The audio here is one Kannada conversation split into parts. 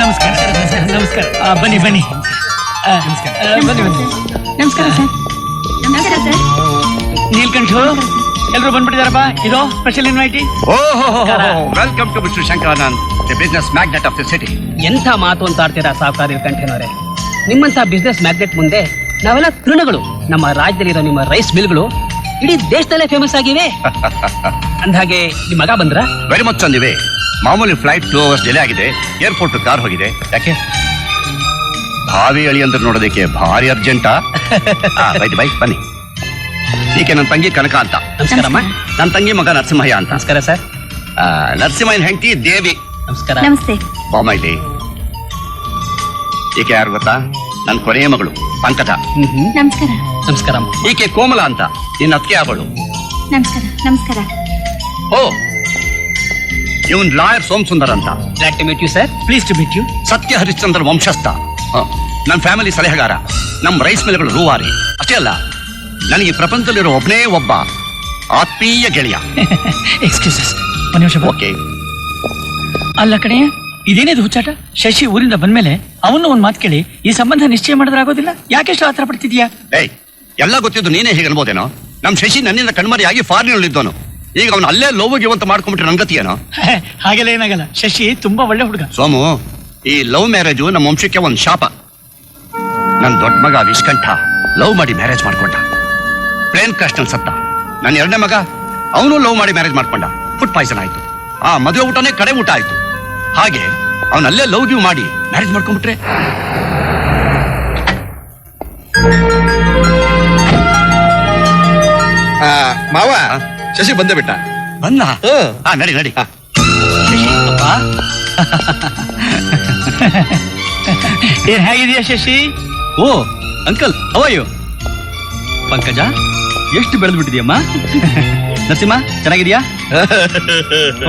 ನಮಸ್ಕಾರ ನಮಸ್ಕಾರ ಬನ್ನಿ ಬನ್ನಿ ಬನ್ನಿ ಬನ್ನಿ. ನಮಸ್ಕಾರ ಸರ್. ನಮಸ್ಕಾರ ಸರ್. ನೀಲ್ಕಂಠು ಎಲ್ರು ಬಂದ್ಬಿಟ್ಟಿದಾರಪ್ಪ. ಇದು special invitee. Welcome to mister Shankaranand, the business magnate of the city. ಎಂಥ ಮಾತು ಅಂತ ಆಡ್ತೀರಾ ಸಾವುಕಾರ ಕಂಠೇನವರೇ. ನಿಮ್ಮಂತ ಬಿಸ್ನೆಸ್ ಮ್ಯಾಗ್ನೆಟ್ ಮುಂದೆ ನಾವೆಲ್ಲ ತೃಣಗಳು. ನಮ್ಮ ರಾಜ್ಯದಲ್ಲಿರೋ ನಿಮ್ಮ ರೈಸ್ ಮಿಲ್ಗಳು ಇಡೀ ದೇಶದಲ್ಲೇ ಫೇಮಸ್ ಆಗಿವೆ. ಅಂದ್ಹಾಗೆ ನಿಮ್ಮ ಮಗ ಬಂದ್ರ? ವೆರಿ ಮಚ್ ಅಂದಿವೆ. ಮಾಮೂಲಿ ಫ್ಲೈಟ್ 2 hours ಡಿಲೇ ಆಗಿದೆ. ಏರ್ಪೋರ್ಟ್ ಕಾರ್ ಹೋಗಿದೆ. ಯಾಕೆ? ಭಾವಿ ಅಳಿ ಅಂದ್ರೆ ನೋಡೋದಕ್ಕೆ ಭಾರಿ ಅರ್ಜೆಂಟಾ? ಬೈ ಬನ್ನಿ. ಈಕೆ ನನ್ನ ತಂಗಿ ಕನಕ ಅಂತ. ನಮಸ್ಕಾರಮ್ಮ. ನನ್ನ ತಂಗಿ ಮಗ ನರಸಿಂಹಯ್ಯ ಅಂತ. ನಮಸ್ಕಾರ ಸರ್. ನರಸಿಂಹಯ್ಯನ ಹೆಂಡತಿ ದೇವಿ. ನಮಸ್ಕಾರ. ನಮಸ್ತೆ. ಬಾಮೈಲಿ. ಈಕೆ ಯಾರು ಗೊತ್ತಾ? ನನ್ನ ಕೊನೆಯ ಮಗಳು ಪಂಕಜ. ನಮಸ್ಕಾರ. ನಮಸ್ಕಾರಮ್ಮ. ಈಕೆ ಕೋಮಲ ಅಂತ, ನಿನ್ನ ಅತ್ತಿಗೆ ಅವಳು. ನಮಸ್ಕಾರ. ನಮಸ್ಕಾರ. ಓ, ಇವನ್ ಲಾಯರ್ ಸೋಮಸುಂದರ್ ಅಂತ. Glad to meet you sir. Please to meet you. Satya Harishchandra ವಂಶಸ್ಥ. ನನ್ನ ಫ್ಯಾಮಿಲಿ ಸಲಹೆಗಾರ. ನಮ್ಮ ರೈಸ್ ಮಿಲ್ಗಳು ರೂವಾರಿ. ಅಷ್ಟೇ ಅಲ್ಲ, ನನಗೆ ಪ್ರಪಂಚದಲ್ಲಿರೋ ಒಬ್ಬನೇ ಒಬ್ಬ ಆತ್ಮೀಯ ಗೆಳೆಯ. ಎಕ್ಸ್ಕ್ಯೂಸಸ್, ಒಂದು ನಿಮಿಷ. ಓಕೆ. ಅಲ್ಲ ಕಣೆ, ಇದೇನಿದು ಹುಚ್ಚಾಟ? ಶಶಿ ಊರಿಂದ ಬಂದ್ಮೇಲೆ ಅವನು ಒಂದ್ ಮಾತು ಕೇಳಿ ಈ ಸಂಬಂಧ ನಿಶ್ಚಯ ಮಾಡಿದ್ರೆ ಆಗೋದಿಲ್ಲ. ಯಾಕೆಷ್ಟು ಆತರ ಪಡ್ತಿದ್ಯಾ? ಏಯ್, ಎಲ್ಲ ಗೊತ್ತಿದ್ದು ನೀನೇ ಹೀಗೆ ಅನ್ಬೋದೇನೋ? ನಮ್ ಶಶಿ ನನ್ನಿಂದ ಕಣ್ಮರಿಯಾಗಿ ಫಾರಿನಲ್ಲಿದ್ದವನು. ಈಗ ಅವನು ಅಲ್ಲೇ ಲವ್ ಗಿವಂತ ಮಾಡ್ಕೊಂಡ್ಬಿಟ್ರೆ ನನ್ ಗತಿ ಏನೋ? ಹಾಗೆಲ್ಲ ಏನಾಗಲ್ಲ. ಶಶಿ ತುಂಬಾ ಒಳ್ಳೆ ಹುಡುಗ. ಸೋಮು, ಈ ಲವ್ ಮ್ಯಾರೇಜು ನಮ್ಮ ವಂಶಕ್ಕೆ ಒಂದು ಶಾಪ. ನನ್ ದೊಡ್ಡ ಮಗ ವಿಷ್ಕಂಠ ಲವ್ ಮಾಡಿ ಮ್ಯಾರೇಜ್ ಮಾಡ್ಕೊಂಡ. ಪ್ಲೇನ್ ಕ್ರಾಶ್ ನಲ್ಲಿ ಸತ್ತ. ನನ್ನ ಎರಡನೇ ಮಗ ಅವನು ಲವ್ ಮಾಡಿ ಮ್ಯಾರೇಜ್ ಮಾಡ್ಕೊಂಡ. ಫುಡ್ ಪಾಯ್ಸನ್ ಆಯ್ತು. ಆ ಮದುವೆ ಊಟನೇ ಕಡೆ ಊಟ ಆಯ್ತು. ಹಾಗೆ ಅವನಲ್ಲೇ ಲವ್ ಗಿವ್ ಮಾಡಿ ಮ್ಯಾರೇಜ್ ಮಾಡ್ಕೊಂಡ್ಬಿಟ್ರೆ ಮಾವ ಶಶಿ ಬಂದೇ ಬಿಟ್ಟ. ಬಂದ? ನಡಿ ನಡಿ. ಶಶಿ ಅಪ್ಪ, ಏನ್ ಹೇಗಿದೆಯಾ ಶಶಿ? ಓ ಅಂಕಲ್, ಹೌ ಆರ್ ಯು? ಪಂಕಜ, ಎಷ್ಟು ಬೆಳೆದು ಬಿಟ್ಟಿದ್ಯಮ್ಮ. ನರಸಿಂಹ, ಚೆನ್ನಾಗಿದ್ಯಾ?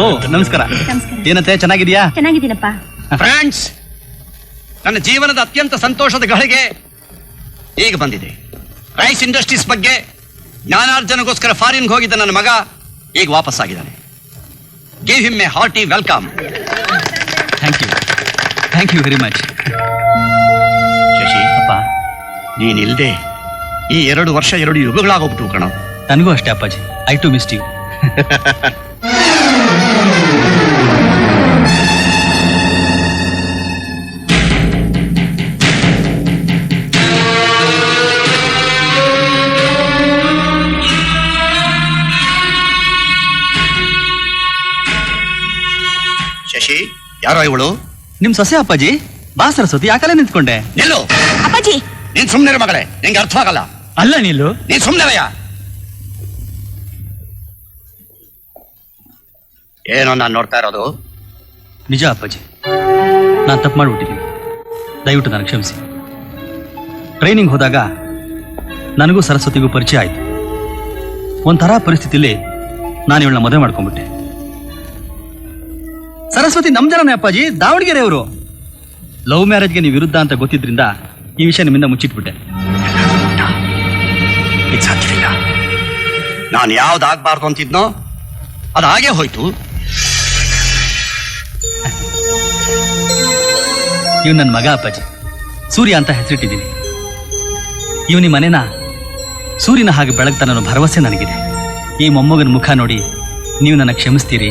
ಓ ನಮಸ್ಕಾರ. ನಮಸ್ಕಾರ. ಏನಂತೆ, ಚೆನ್ನಾಗಿದ್ಯಾ? ಚೆನ್ನಾಗಿದ್ದೀನಪ್ಪ. ಫ್ರೆಂಡ್ಸ್, ನನ್ನ ಜೀವನದ ಅತ್ಯಂತ ಸಂತೋಷದ ಗಳಿಗೆ ಈಗ ಬಂದಿದೆ. ರೈಸ್ ಇಂಡಸ್ಟ್ರೀಸ್ ಬಗ್ಗೆ ಜ್ಞಾನಾರ್ಜನೆಗೋಸ್ಕರ ಫಾರಿನ್ಗೆ ಹೋಗಿದ್ದ ನನ್ನ ಮಗ ಈಗ ವಾಪಸ್ ಆಗಿದ್ದಾನೆ. Give him a hearty welcome. Thank you very much. Shashi ಅಪ್ಪ, ನೀನಿಲ್ದೆ ಈ 2 ವರ್ಷ 2 ಯುಗಗಳಾಗೋಗ್ಬಿಟ್ಟು ಕಣ. ನನಗೂ ಅಷ್ಟೇ ಅಪ್ಪಾಜಿ. I too miss you. Shashi, ಯಾರೋ ಇವಳು? ನಿಮ್ ಸೊಸೆ ಅಪ್ಪಾಜಿ. ಬಾ ಸರಸ್ವತಿ, ಯಾಕಲ್ಲ ನಿಂತ್ಕೊಂಡೆ? ನಿಲ್ಲು. ಅಪ್ಪಾಜಿ. ನೀನ್ ಸುಮ್ನೆ ಮಗಳೇ, ನಿಂಗೆ ಅರ್ಥವಾಗಲ್ಲ. ಅಲ್ಲ ನೀಲು, ನೀನ್ ಸುಮ್ನೆವಯ್ಯ. ಏನೋ ನಾನು ನೋಡ್ತಾ ಇರೋದು? ನಿಜ ಅಪ್ಪಾಜಿ, ನಾನು ತಪ್ಪು ಮಾಡಿಬಿಟ್ಟಿದ್ದೀನಿ. ದಯವಿಟ್ಟು ನನಗೆ ಕ್ಷಮಿಸಿ. ಟ್ರೈನಿಂಗ್ ಹೋದಾಗ ನನಗೂ ಸರಸ್ವತಿಗೂ ಪರಿಚಯ ಆಯಿತು. ಒಂಥರ ಪರಿಸ್ಥಿತಿಯಲ್ಲಿ ನಾನು ಇವಳನ್ನ ಮದುವೆ ಮಾಡ್ಕೊಂಡ್ಬಿಟ್ಟೆ. ಸರಸ್ವತಿ ನಮ್ ಜನನೇ ಅಪ್ಪಾಜಿ, ದಾವಣಗೆರೆ ಅವರು. ಲವ್ ಮ್ಯಾರೇಜ್ಗೆ ನೀವು ವಿರುದ್ಧ ಅಂತ ಗೊತ್ತಿದ್ರಿಂದ ಈ ವಿಷಯ ನಿಮ್ಮಿಂದ ಮುಚ್ಚಿಟ್ಬಿಟ್ಟೆ. ಇದು ಸಾಧ್ಯವಿಲ್ಲ. ನಾನು ಯಾವ್ದಾಗಬಾರ್ದು ಅಂತಿದ್ನೋ ಅದು ಹಾಗೆ ಹೋಯ್ತು. ಇವ್ ನನ್ನ ಮಗ ಅಪ್ಪಾಜಿ, ಸೂರ್ಯ ಅಂತ ಹೆಸರಿಟ್ಟಿದ್ದೀನಿ. ಇವನಿ ಮನೆನ ಸೂರ್ಯನ ಹಾಗೆ ಬೆಳಗ್ತಾನ ಅನ್ನೋ ಭರವಸೆ ನನಗಿದೆ. ಈ ಮೊಮ್ಮಗನ ಮುಖ ನೋಡಿ ನೀವು ನನ್ನ ಕ್ಷಮಿಸ್ತೀರಿ.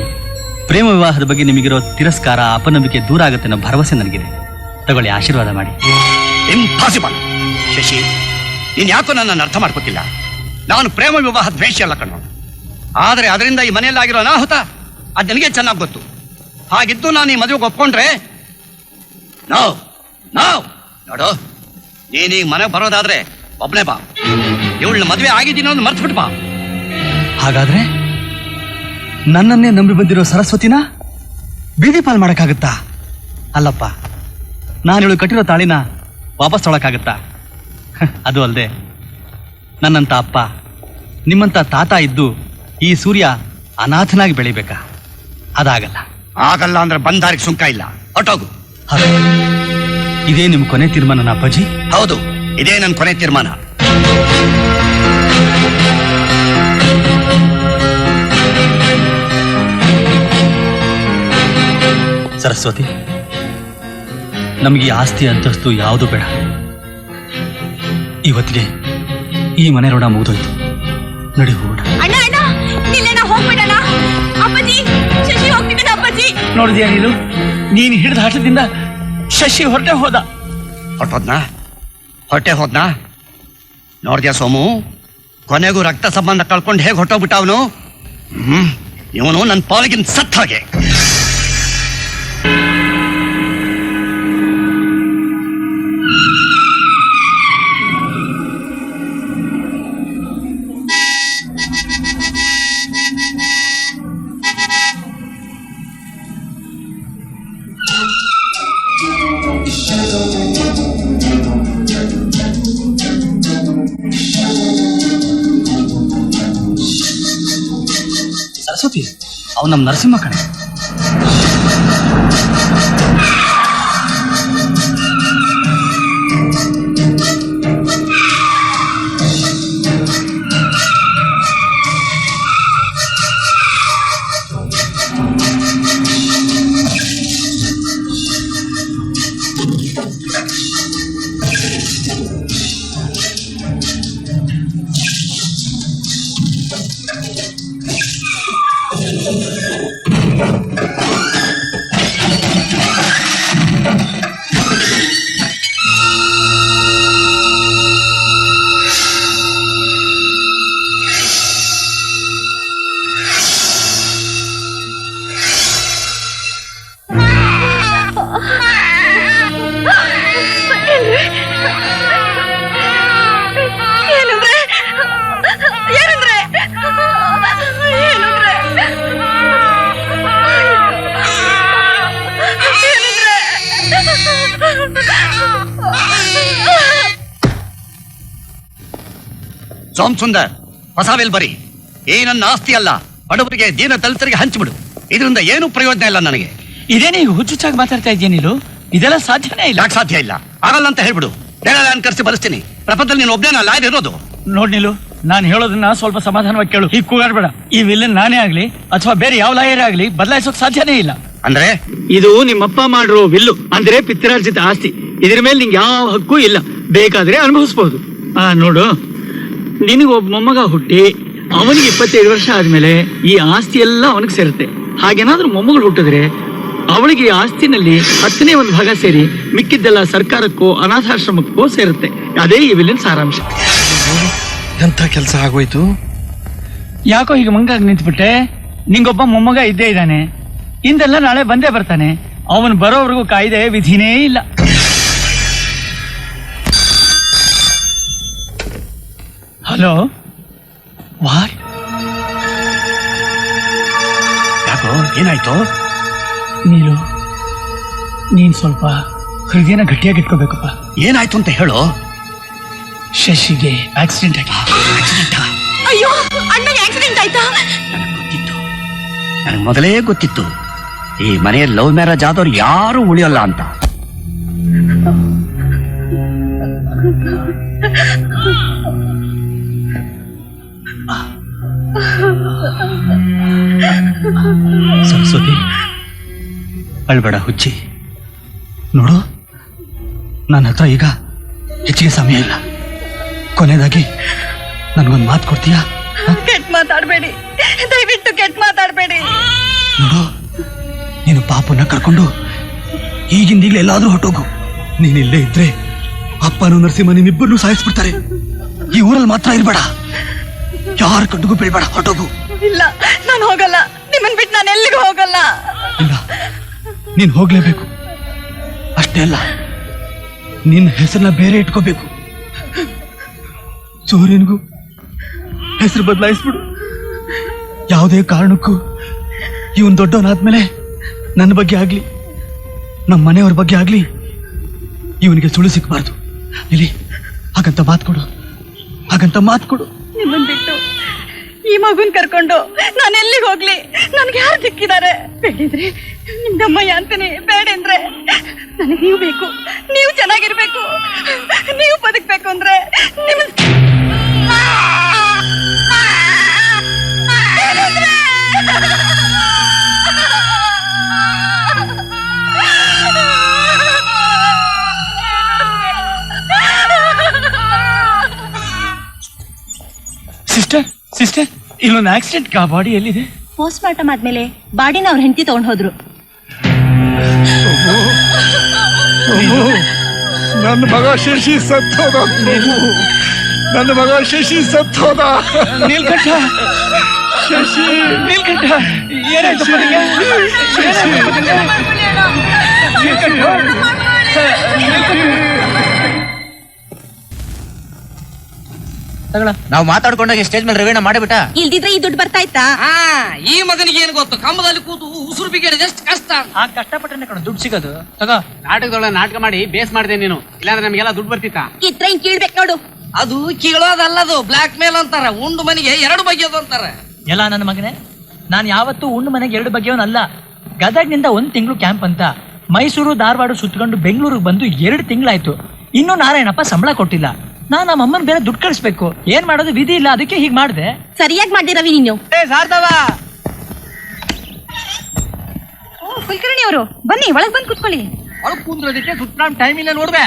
ಪ್ರೇಮ ವಿವಾಹದ ಬಗ್ಗೆ ನಿಮಗಿರೋ ತಿರಸ್ಕಾರ, ಅಪನಂಬಿಕೆ ದೂರ ಆಗುತ್ತೆ ಅನ್ನೋ ಭರವಸೆ ನನಗಿದೆ. ತಗೊಳ್ಳಿ, ಆಶೀರ್ವಾದ ಮಾಡಿ. ಇಂಪಾಸಿಬಲ್. ಶಶಿ, ನೀನ್ ಯಾಕೋ ನನ್ನನ್ನು ಅರ್ಥ ಮಾಡ್ಕೋತಿಲ್ಲ. ನಾನು ಪ್ರೇಮ ವಿವಾಹ ದ್ವೇಷ ಅಲ್ಲ ಕಣ್ಣು. ಆದರೆ ಅದರಿಂದ ಈ ಮನೆಯಲ್ಲಾಗಿರೋ ಅನಾಹುತ ಅದು ನನಗೆ ಚೆನ್ನಾಗಿ ಗೊತ್ತು. ಹಾಗಿದ್ದು ನಾನು ಈ ಮದುವೆಗೆ ಒಪ್ಕೊಂಡ್ರೆ ನೋಡು, ನೀನೀಗ ಮನೆಗೆ ಬರೋದಾದ್ರೆ ಒಬ್ಬನೇ ಬಾ. ಇವಳನ್ನ ಮದುವೆ ಆಗಿದ್ದೀನಿ ಅನ್ನೋದು ಮರ್ತ್ಬಿಟ್ಟು ಬಾ. ಹಾಗಾದ್ರೆ ನನ್ನನ್ನೇ ನಂಬಿ ಬಂದಿರೋ ಸರಸ್ವತಿನ ಬೀದಿ ಪಾಲ್ ಮಾಡಕ್ಕಾಗತ್ತಾ? ಅಲ್ಲಪ್ಪ, ನಾನು ಇವಳು ಕಟ್ಟಿರೋ ತಾಳಿನ ವಾಪಸ್ ತೊಳಕ್ಕಾಗತ್ತಾ? ಅದು ಅಲ್ಲದೆ ನನ್ನಂತ ಅಪ್ಪ, ನಿಮ್ಮಂತ ತಾತ ಇದ್ದು ಈ ಸೂರ್ಯ ಅನಾಥನಾಗಿ ಬೆಳಿಬೇಕಾ? ಅದಾಗಲ್ಲ. ಆಗಲ್ಲ ಅಂದ್ರೆ ಬಂದಾರಿಗೆ ಸುಂಕ ಇಲ್ಲ. ಹೊಟ್ಟೋಗು. ಇದೇ ನಿಮ್ ಕೊನೆ ತೀರ್ಮಾನ ಅಪ್ಪಾಜಿ? ಹೌದು, ಇದೇ ನನ್ನ ಕೊನೆ ತೀರ್ಮಾನ. ಸರಸ್ವತಿ, ನಮಗೆ ಈ ಆಸ್ತಿ ಅಂತಸ್ತು ಯಾವುದು ಬೇಡ. ಇವತ್ತಿಗೆ ಈ ಮನೆ ಋಣ ಮುಗಿದೋಯ್ತು. ನಡಿ ಹೋಗೋಣ. ಅಣ್ಣ ಅಣ್ಣ ನಿಲ್ಲೆಣ್ಣ ಹೋಗ್ಬಿಡಣ. ಅಪ್ಪಾಜಿ ಶಶಿ ಹೋಗ್ತಿದ್ದಾನೆ ಅಪ್ಪಾಜಿ. ನೋಡಿದ್ಯಾ ನೀನು? ನೀನು ಹಿಡಿದ ಹಠದಿಂದ ಶಶಿ ಹೊರಟೆ ಹೋದ್ನಾ ನೋಡ್ದ್ಯಾ ಸೋಮು, ಕೊನೆಗೂ ರಕ್ತ ಸಂಬಂಧ ಕಳ್ಕೊಂಡು ಹೇಗೆ ಹೊಟ್ಟೋಗ್ಬಿಟ್ಟ ಅವನು. ಇವನು ನನ್ನ ಪಾಲಿಗಿನ ಸತ್ತ ಹಾಗೆ. ಸರಸ್ವತಿ, ಅವ್ನು ನಮ್ಮ ನರಸಿಂಹ ಕಣೆ. ಸೋಮ್ ಸುಂದರ್, ಹೊಸ ವಿಲ್ ಬರಿ. ಈ ನನ್ನ ಆಸ್ತಿ ಅಲ್ಲ, ಬಡವರಿಗೆ ದೀನ ದಲಿತರಿಗೆ ಹಂಚಿಬಿಡು. ಇದರಿಂದ ಏನು ಪ್ರಯೋಜನ ಇಲ್ಲ ನನಗೆ. ಇದೇನೇ ಈಗ ಹುಚ್ಚುಚ್ಚಾಗಿ ಮಾತಾಡ್ತಾ ಇದೆಯಾ ನೀನು? ಇದೆಲ್ಲ ಸಾಧ್ಯನೇ ಇಲ್ಲ. ಯಾಕೆ ಸಾಧ್ಯ ಇಲ್ಲ? ಆಗಲ್ಲ ಅಂತ ಹೇಳ್ಬಿಡು. ನ್ಯಾಯಾಲಯ ಕರೆಸಿ ಬರೆಸ್ತೀನಿ. ಪ್ರಪಂಚದಲ್ಲಿ ನೀನು ಒಬ್ಬನೇ ಲಾಯರ್ ಇರೋದು. ನೋಡ್ ನೀಲು, ನಾನು ಹೇಳೋದನ್ನ ಸ್ವಲ್ಪ ಸಮಾಧಾನವಾಗಿ ಕೇಳು. ಈಗ ಕೂಗಾಡ್ಬೇಡ. ಈ ವಿಲ್ಲನ್ ನಾನೇ ಆಗ್ಲಿ ಅಥವಾ ಬೇರೆ ಯಾವ ಲಾಯರ್ ಆಗ್ಲಿ ಬದಲಾಯಿಸೋಕ್ ಸಾಧ್ಯನೇ ಇಲ್ಲ. ಅಂದ್ರೆ ಇದು ನಿಮ್ಮಪ್ಪ ಮಾಡಿರೋ ವಿಲ್ಲು, ಅಂದ್ರೆ ಪಿತ್ರಾರ್ಜಿತ ಆಸ್ತಿ. ಇದ್ರ ಮೇಲೆ ನಿಂಗೆ ಯಾವ ಹಕ್ಕು ಇಲ್ಲ. ಬೇಕಾದ್ರೆ ಅನುಭವಿಸಬಹುದು. ನೋಡು, ನಿನಗೊಬ್ಬ ಮೊಮ್ಮಗ ಹುಟ್ಟಿ ಅವನಿಗೆ 25 ವರ್ಷ ಆದ್ಮೇಲೆ ಈ ಆಸ್ತಿ ಎಲ್ಲ ಅವನಿಗೆ ಸೇರುತ್ತೆ. ಹಾಗೇನಾದ್ರೂ ಮೊಮ್ಮಗಳು ಹುಟ್ಟಿದ್ರೆ ಅವಳಿಗೆ ಈ ಆಸ್ತಿನಲ್ಲಿ 10ನೇ ಒಂದು ಭಾಗ ಸೇರಿ ಮಿಕ್ಕಿದ್ದೆಲ್ಲ ಸರ್ಕಾರಕ್ಕೋ ಅನಾಥಾಶ್ರಮಕ್ಕೋ ಸೇರುತ್ತೆ. ಅದೇ ಈ ವಿಲ್ಲಿನ ಸಾರಾಂಶ. ಎಂಥ ಕೆಲಸ ಆಗೋಯ್ತು. ಯಾಕೋ ಈಗ ಮಂಗಾಗಿ ನಿಂತ್ಬಿಟ್ಟೆ? ನಿಂಗೊಬ್ಬ ಮೊಮ್ಮಗ ಇದ್ದೇ ಇದ್ದಾನೆ. ಇಂದೆಲ್ಲ ನಾಳೆ ಬಂದೇ ಬರ್ತಾನೆ. ಅವನು ಬರೋವರೆಗೂ ಕಾಯ್ದೆ ವಿಧಿನೇ ಇಲ್ಲ. Hello, what? ಯಾಕೋ, ಏನಾಯ್ತು? ನೀನು ನೀನ್ ಸ್ವಲ್ಪ ಹೃದಯನ ಗಟ್ಟಿಯಾಗಿ ಇಟ್ಕೋಬೇಕಪ್ಪ. ಏನಾಯ್ತು ಅಂತ ಹೇಳು. ಶಶಿಗೆ ಆಕ್ಸಿಡೆಂಟ್ ಆಗಿ. ಅಯ್ಯೋ, ಅಣ್ಣಗೆ ಆಕ್ಸಿಡೆಂಟ್ ಆಯ್ತಾ? ನನಗೆ ಮೊದಲೇ ಗೊತ್ತಿತ್ತು ಈ ಮನೆಯಲ್ಲಿ ಲವ್ ಮ್ಯಾರೇಜ್ ಆದವ್ರು ಯಾರು ಉಳಿಯಲ್ಲ ಅಂತ. ಸರಸ್ವತಿ, ಅಳ್ಬೇಡ ಹುಚ್ಚಿ. ನೋಡು, ನನ್ನ ಹತ್ರ ಈಗ ಹೆಚ್ಚಿಗೆ ಸಮಯ ಇಲ್ಲ. ಕೊನೆಯದಾಗಿ ನನ್ಗೊಂದು ಮಾತು ಕೊಡ್ತೀಯಾ? ಕೆಟ್ಟ ಮಾತಾಡ್ಬೇಡಿ, ದಯವಿಟ್ಟು ಕೆಟ್ಟ ಮಾತಾಡ್ಬೇಡಿ. ನೋಡು, ನೀನು ಪಾಪನ್ನ ಕರ್ಕೊಂಡು ಈಗಿಂದೀಗಲೇ ಎಲ್ಲಾದ್ರೂ ಹೊಟ್ಟೋಗು. ನೀನಿಲ್ಲೇ ಇದ್ರೆ ಅಪ್ಪನೂ ನರಸಿಂಹ ನಿನ್ನಿಬ್ಬರನ್ನೂ ಸಾಯಿಸ್ಬಿಡ್ತಾರೆ. ಈ ಊರಲ್ಲಿ ಮಾತ್ರ ಇರ್ಬೇಡ. ಯಾರ ಕಣ್ಣಿಗೂ ಬೀಳ್ಬೇಡ, ಹೊಟ್ಟೋಗು. ಇಲ್ಲ, ನಾನು ಹೋಗಲ್ಲ. ನಿಮ್ಮನ್ ಬಿಟ್ಟು ನಾನು ಎಲ್ಲಿಗೂ ಹೋಗಲ್ಲ. ಇಲ್ಲ, ನೀನ್ ಹೋಗ್ಲೇಬೇಕು. ಅಷ್ಟೇ ಅಲ್ಲ, ನಿನ್ನ ಹೆಸರನ್ನ ಬೇರೆ ಇಟ್ಕೋಬೇಕು. ಸೂರ್ಯನ್ಗೂ ಹೆಸರು ಬದಲಾಯಿಸ್ಬಿಡು. ಯಾವುದೇ ಕಾರಣಕ್ಕೂ ಇವನ್ ದೊಡ್ಡವನಾದ್ಮೇಲೆ ನನ್ನ ಬಗ್ಗೆ ಆಗ್ಲಿ ನಮ್ಮ ಮನೆಯವ್ರ ಬಗ್ಗೆ ಆಗ್ಲಿ ಇವನಿಗೆ ಸುಳ್ಳು ಸಿಕ್ಕಬಾರ್ದು. ಇಲ್ಲಿ ಹಾಗಂತ ಮಾತು ಕೊಡು. ನಿಮ್ಮನ್ ಬಿಟ್ಟು ಈ ಮಗುನ್ ಕರ್ಕೊಂಡು ನಾನು ಎಲ್ಲಿಗೆ ಹೋಗ್ಲಿ? ನನ್ಗೆ ಯಾರು ಸಿಕ್ಕಿದ್ದಾರೆ? ಬೇಡಿದ್ರೆ ನಿಮ್ದಮ್ಮಯ್ಯ ಅಂತೀನಿ, ಬೇಡಂದ್ರೆ ನನಗೆ ನೀವು ಬೇಕು. ನೀವು ಚೆನ್ನಾಗಿರ್ಬೇಕು, ನೀವು ಬದುಕ್ಬೇಕು ಅಂದ್ರೆ ನಿಮ್ಮ ಸಿಸ್ಟರ್ ಸಿಸ್ಟರ್ ಇಲ್ಲೊಂದು ಆಕ್ಸಿಡೆಂಟ್ ಬಾಡಿ ಎಲ್ಲಿದೆ? ಪೋಸ್ಟ್ ಮಾರ್ಟಮ್ ಆದ್ಮೇಲೆ ಬಾಡಿನ ಅವ್ರ ಹೆಂಡತಿ ತಗೊಂಡ್ ಹೋದ್ರು. ನನ್ನ ಮಗ ಶಶಿ ಸತ್ತೋದ. ನನ್ನ ಮಗ ಶಶಿ ಸತ್ತೋದ. ನೀಲ್ಕಂಠ ಶಶಿ ನೀಲ್ಕಂಠ ಏನಾಯ್ತು ನಾವು ಮಾತಾಡ್ಕೊಂಡಾಗ ಸ್ಟೇಜ್ ಮೇಲೆ ರವೀಣ ಮಾಡಿಬಿಟ್ಟ. ಇಲ್ದಿದ್ರೆ ಈ ದುಡ್ಡು ಬರ್ತಾ ಇತ್ತಾ? ಈ ಮಗನಿಗೆ ಏನು ಗೊತ್ತು, ಕಂಬದಲ್ಲಿ ಕೂತು ಉಸುರು ಬಿಗಿಡಿದ ಎಷ್ಟು ಕಷ್ಟ. ಆ ಕಷ್ಟಪಟ್ಟರೆ ಕಣ ದುಡ್ಡು ಸಿಗೋದು. ತಗೋ ನಾಟಕದೊಳಗೆ ನಾಟಕ ಮಾಡಿ ಬೇಸ್ ಮಾಡಿದೆ ನೀನು, ಇಲ್ಲಾಂದ್ರೆ ನಮಗೆಲ್ಲ ದುಡ್ಡು ಬರ್ತಿತ್ತ. ಇತ್ರ ಹಿಂಗ್ ಕೀಳ್ಬೇಕು ನೋಡು. ಅದು ಕೀಳೋದಲ್ಲದು, ಬ್ಲಾಕ್ ಮೇಲ್ ಅಂತಾರ. ಉಂಡು ಮನೆಗೆ 2 ಬಗೆಯೋದು ಅಂತಾರ. ಎಲ್ಲ ನನ್ನ ಮಗನೇ, ನಾನು ಯಾವತ್ತೂ ಉಂಡು ಮನೆಗೆ 2 ಬಗೆಯವನಲ್ಲ. ಗದಗ್ನಿಂದ 1 ತಿಂಗಳು ಕ್ಯಾಂಪ್ ಅಂತ ಮೈಸೂರು ಧಾರವಾಡ ಸುತ್ತಕೊಂಡು ಬೆಂಗಳೂರಿಗೆ ಬಂದು 2 ತಿಂಗಳಾಯ್ತು. ಇನ್ನೂ ನಾರಾಯಣಪ್ಪ ಸಂಬಳ ಕೊಟ್ಟಿಲ್ಲ. ನಾನು ನಮ್ಮ ಅಮ್ಮನ ಬೇರೆ ದುಡ್ಡು ಕಳಿಸ್ಬೇಕು. ಏನ್ ಮಾಡೋದು, ವಿಧಿ ಇಲ್ಲ, ಅದಕ್ಕೆ ಹೀಗೆ ಮಾಡಿದೆ. ಸರಿಯಾಗಿ ಮಾಡ್ದಿ ರವಿ ನೀನು. ಕುಲಕರ್ಣಿ ಅವರು ಬನ್ನಿ, ಒಳಗ್ ಬಂದು ಕುತ್ಕೊಳ್ಳಿ. ಒಳಗೆ ಕುಂದ್ರೋದಕ್ಕೆ ಸುತ್ತ ಟೈಮ್ ಇಲ್ಲ ನೋಡ್ದೆ.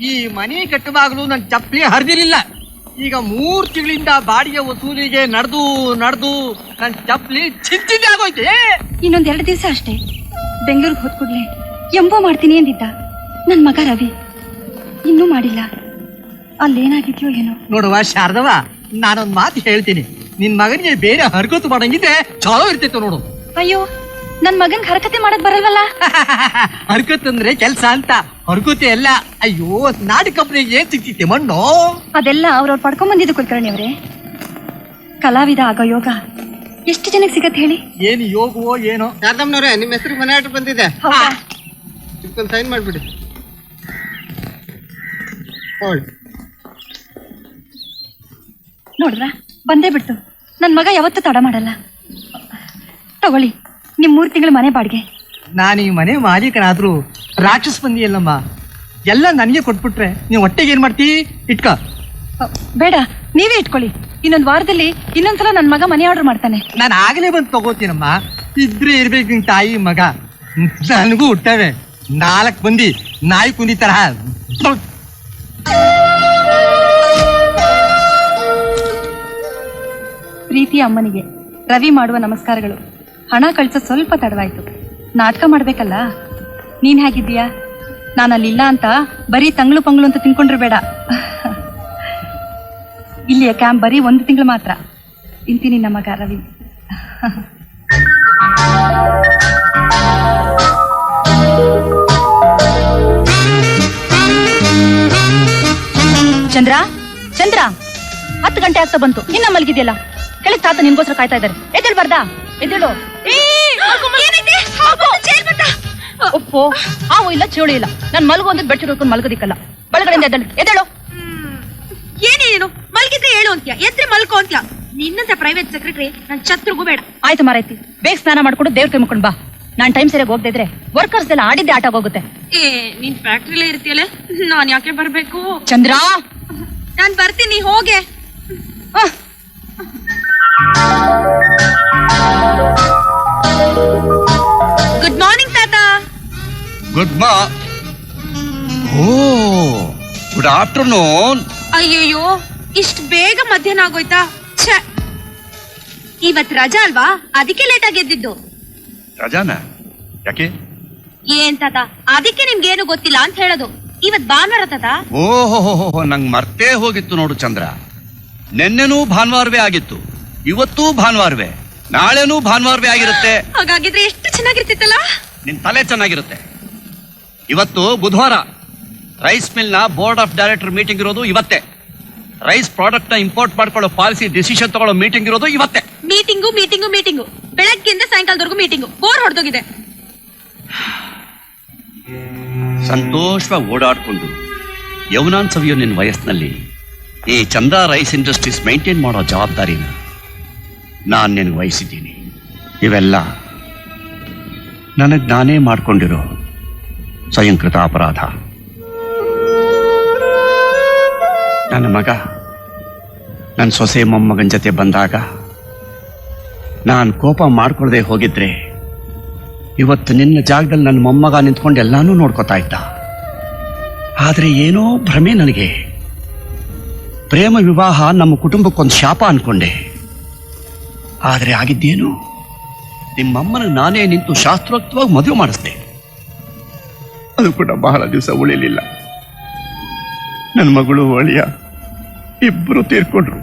ಈ ಮನೆ ಕಟ್ಟುವಾಗಲೂ ನನ್ ಚಪ್ಪಲಿ ಹರಿದಿರಲಿಲ್ಲ. ಈಗ 3 ತಿಂಗಳಿಂದ ಬಾಡಿಗೆ ವಸೂಲಿಗೆ ನಡೆದು ನನ್ ಚಪ್ಪಲಿ ಚಿಂಚಿದೆ ಆಗೋಯ್ತೆ. ಇನ್ನೊಂದ್ 2 ದಿವಸ ಅಷ್ಟೇ. ಬೆಂಗಳೂರಿಗೆ ಹೋದ್ಕೂಡ್ಲೆ ಎಂಬೋ ಮಾಡ್ತೀನಿ ಅಂದಿದ್ದ ನನ್ ಮಗ ರವಿ. ಇನ್ನೂ ಮಾಡಿಲ್ಲ. ಅಲ್ಲೇನಾಗಿದ್ಯೋ ಏನೋ. ನೋಡುವ ಶಾರದವ, ನಾನೊಂದ್ ಮಾತು ಹೇಳ್ತೀನಿ. ನಿನ್ ಮಗನಿಗೆ ಬೇರೆ ಹರ್ಕೊತ್ತು ಮಾಡಂಗಿದ್ರೆ ಚಲೋ ಇರ್ತಿತ್ತು ನೋಡು. ಅಯ್ಯೋ, ನನ್ ಮಗನ್ ಹರಕತೆ ಮಾಡಕ್ ಬರಲ್ವಲ್ಲ. ಹರ್ಕತ್ ಅಂದ್ರೆ ಕೆಲ್ಸ ಅಂತ, ಹರ್ಕತೆ ಎಲ್ಲ. ಅಯ್ಯೋ, ನಾಟಕ ಕಂಪ್ನಿಗೆ ಏನ್ ಸಿಕ್ತಿತ್ತೆ ಮಣ್ಣು. ಅದೆಲ್ಲ ಅವ್ರವ್ರು ಪಡ್ಕೊಂಡ್ ಬಂದಿದ್ದು ಕುಲಕರ್ಣಿ ಅವರೇ. ಕಲಾವಿದ ಆಗೋ ಯೋಗ ಎಷ್ಟು ಜನಕ್ಕೆ ಸಿಗತ್ತೆ ಹೇಳಿ? ಏನ್ ಯೋಗವೋ ಏನೋ. ಶಾರದಮ್ಮನವ್ರೆ, ನಿಮ್ಮ ಹೆಸರು ಮನೆ ಆರ್ಡರ್ ಬಂದಿದೆ. ಹೌದಾ? ಇದಕ್ಕೊಂದು ಸೈನ್ ಮಾಡ್ಬಿಡಿ. ಹೊಳ್ಳಿ. ನೋಡ್ರ, ಬಂದೇ ಬಿಡ್ತು. ನನ್ ಮಗ ಯಾವತ್ತೂ ತಡ ಮಾಡಲ್ಲ. ತಗೊಳ್ಳಿ ನಿಮ್ 3 ತಿಂಗಳ ಮನೆ ಬಾಡಿಗೆ. ನಾನು ಈ ಮನೆ ಮಾಲೀಕನಾದ್ರೂ ರಾಕ್ಷಸ ಬಂದಿಯಲ್ಲಮ್ಮ. ಎಲ್ಲ ನನಗೆ ಕೊಟ್ಬಿಟ್ರೆ ನೀವು ಹೊಟ್ಟೆಗೆ ಏನ್ ಮಾಡ್ತೀ? ಇಟ್ಕ. ಬೇಡ, ನೀವೇ ಇಟ್ಕೊಳ್ಳಿ. ಇನ್ನೊಂದ್ ವಾರದಲ್ಲಿ ಇನ್ನೊಂದ್ಸಲ ನನ್ ಮಗ ಮನೆ ಆರ್ಡರ್ ಮಾಡ್ತಾನೆ. ನಾನು ಆಗಲೇ ಬಂದು ತಗೋತೀನಮ್ಮ. ಇದ್ರೆ ಇರ್ಬೇಕು ನಿನ್ ತಾಯಿ ಮಗ. ನನಗೂ ಹುಟ್ಟವೆ 4 ಮಂದಿ ನಾಯಿ ಕುಂದಿ ತರ. ಪ್ರೀತಿಯ ಅಮ್ಮನಿಗೆ ರವಿ ಮಾಡುವ ನಮಸ್ಕಾರಗಳು. ಹಣ ಕಳ್ಸೋ ಸ್ವಲ್ಪ ತಡವಾಯ್ತು. ನಾಟಕ ಮಾಡ್ಬೇಕಲ್ಲ. ನೀನ್ ಹೇಗಿದ್ದೀಯಾ? ನಾನು ಅಲ್ಲಿಲ್ಲ ಅಂತ ಬರೀ ತಂಗ್ಳು ಪಂಗ್ಳು ಅಂತ ತಿನ್ಕೊಂಡ್ರೆ ಬೇಡ. ಇಲ್ಲಿಯ ಕ್ಯಾಂಪ್ ಬರೀ 1 ತಿಂಗಳು ಮಾತ್ರ. ಇಂತೀನಿ ನಮ್ಮ ಮಗ ರವಿ. ಚಂದ್ರ ಚಂದ್ರ 10 ಗಂಟೆ ಆಗ್ತಾ ಬಂತು, ಇನ್ನ ಮಲಗಿದ್ಯಲ್ಲ. ಕೆಳಗೆ ತಾತ ನಿನ್ಗೋಸ್ಕರ ಕಾಯ್ತಾ ಇದ್ದಾರೆ. ಎದ್ದೇಳು ಬರ್ದಾ? ಎದ್ದೇಳು. ಒಪ್ಪೋ, ಹಾವು ಇಲ್ಲ ಚೇಳು ಇಲ್ಲ. ನನ್ ಮಲಗು ಅಂದ್ರೆ ಬೆಡ್ಶೀಟ್ ಹೊಡ್ಕೊಂಡು ಮಲಗೋದಿಕ್ಕಲ್ಲ. ಬಳಗಡೆಯಿಂದ ಎದ್ದೇಳು. ಎದ್ದೇಳು. ಏನೇನು ಮಲ್ಗಿದ್ರೆ ಹೇಳು ಅಂತ್ಯ, ಎದ್ರೆ ಮಲ್ಕೋ ಅಂತ್ಯ. ನಿನ್ನಂತ ಪ್ರೈವೇಟ್ ಸೆಕ್ರೆಟರಿ ನನ್ ಛತ್ರಿಗೂ ಬೇಡ. ಆಯ್ತು ಮಾರೈತಿ, ಬೇಗ ಸ್ನಾನ ಮಾಡ್ಕೊಂಡು ದೇವ್ರ ಕೈ ಮುಕ್ಕೊಂಡು ಬಾ. ನಾನ್ ಟೈಮ್ ಸರಿಯಾಗಿ ಹೋಗದೆ ಇದ್ರೆ ವರ್ಕರ್ಸ್ ಎಲ್ಲ ಆಡಿದ್ದೆ ಆಟ ಹೋಗುತ್ತೆ. ನೀನ್ ಫ್ಯಾಕ್ಟ್ರಿಲೇ ಇರ್ತೀಯಲ್ಲ, ನಾನ್ ಯಾಕೆ ಬರ್ಬೇಕು? ಚಂದ್ರ, ನಾನ್ ಬರ್ತೀನಿ, ಹೋಗೆ. ಗುಡ್ ಮಾರ್ನಿಂಗ್ ತಾತ. Good afternoon. ಅಯ್ಯಯ್ಯೋ, ಇಷ್ಟು ಬೇಗ ಮಧ್ಯಾಹ್ನ ಆಗೋಯ್ತಾ? ಛೆ, ಇವತ್ ರಜಾ ಅಲ್ವಾ, ಅದಕ್ಕೆ ಲೇಟ್ ಆಗಿ ಎದ್ದಿದ್ದು. ರಜಾನ ಯಾಕೆ? ಏನ್ ತಾತ, ಅದಕ್ಕೆ ನಿಮ್ಗೇನು ಗೊತ್ತಿಲ್ಲ ಅಂತ ಹೇಳೋದು. ಇವತ್ ಭಾನುವಾರ ತಾತ. ಓಹೋ, ನಂಗ್ ಮರ್ತೇ ಹೋಗಿತ್ತು ನೋಡು ಚಂದ್ರ. ನೆನ್ನೆನೂ ಭಾನುವಾರವೇ ಆಗಿತ್ತು, ಇವತ್ತೂ ಭಾನುವಾರವೇ, ನಾಳೆನೂ ಭಾನುವಾರವೇ ಆಗಿರುತ್ತೆ. ಹಾಗಾಗಿದ್ರೆ ಎಷ್ಟು ಚೆನ್ನಾಗಿರ್ತಿತ್ತಲ್ಲ. ನಿನ್ ತಲೆ ಚೆನ್ನಾಗಿರುತ್ತೆ. ಇವತ್ತು ಬುಧವಾರ. ರೈಸ್ ಮಿಲ್ ನ ಬೋರ್ಡ್ ಆಫ್ ಡೈರೆಕ್ಟರ್ ಮೀಟಿಂಗ್ ಇರೋದು ಇವತ್ತೇ. ರೈಸ್ ಪ್ರಾಡಕ್ಟ್ ನ ಇಂಪೋರ್ಟ್ ಮಾಡ್ಕೊಳ್ಳೋ ಪಾಲಿಸಿ ಡಿಸಿಷನ್ ತಗೊಳ್ಳೋ ಮೀಟಿಂಗ್ ಇರೋದು ಇವತ್ತೇ. ಮೀಟಿಂಗು ಬೆಳಗ್ಗೆಯಿಂದ ಸಾಯಂಕಾಲದವರೆಗೂ ಮೀಟಿಂಗು. ಬೋರ್ ಹೊಡೆದೋಗಿದೆ. ಸಂತೋಷವಾಗಿ ಓಡಾಡ್ಕೊಂಡು ಯೌನಾನ್ ಸವಿಯೋ ನಿನ್ನ ವಯಸ್ಸಿನಲ್ಲಿ ಈ ಚಂದ್ರ ರೈಸ್ ಇಂಡಸ್ಟ್ರೀಸ್ ಮೈಂಟೈನ್ ಮಾಡೋ ಜವಾಬ್ದಾರಿನ ನಾನು ನಿನಗೆ ವಹಿಸಿದ್ದೀನಿ. ಇವೆಲ್ಲ ನನಗೆ ನಾನೇ ಮಾಡ್ಕೊಂಡಿರೋ ಸ್ವಯಂಕೃತ ಅಪರಾಧ. ನನ್ನ ಮಗ ನನ್ನ ಸೊಸೆ ಮೊಮ್ಮಗನ ಜೊತೆ ಬಂದಾಗ ನಾನು ಕೋಪ ಮಾಡ್ಕೊಳ್ಳದೆ ಹೋಗಿದ್ರೆ ಇವತ್ತು ನಿನ್ನ ಜಾಗದಲ್ಲಿ ನನ್ನ ಮೊಮ್ಮಗ ನಿಂತ್ಕೊಂಡು ಎಲ್ಲಾನು ನೋಡ್ಕೋತಾ ಇದ್ದ. ಆದ್ರೆ ಏನೋ ಭ್ರಮೆ ನನಗೆ. ಪ್ರೇಮ ವಿವಾಹ ನಮ್ಮ ಕುಟುಂಬಕ್ಕೊಂದು ಶಾಪ ಅನ್ಕೊಂಡೆ. ಆದರೆ ಆಗಿದ್ದೇನು, ನಿಮ್ಮಮ್ಮನ ನಾನೇ ನಿಂತು ಶಾಸ್ತ್ರೋಕ್ತವಾಗಿ ಮದುವೆ ಮಾಡಿಸ್ದೆ. ಅದು ಕೂಡ ಬಹಳ ದಿವಸ ಉಳಿಲಿಲ್ಲ. ನನ್ನ ಮಗಳು ಅಳಿಯ ಇಬ್ಬರು ತೀರ್ಕೊಂಡ್ರು.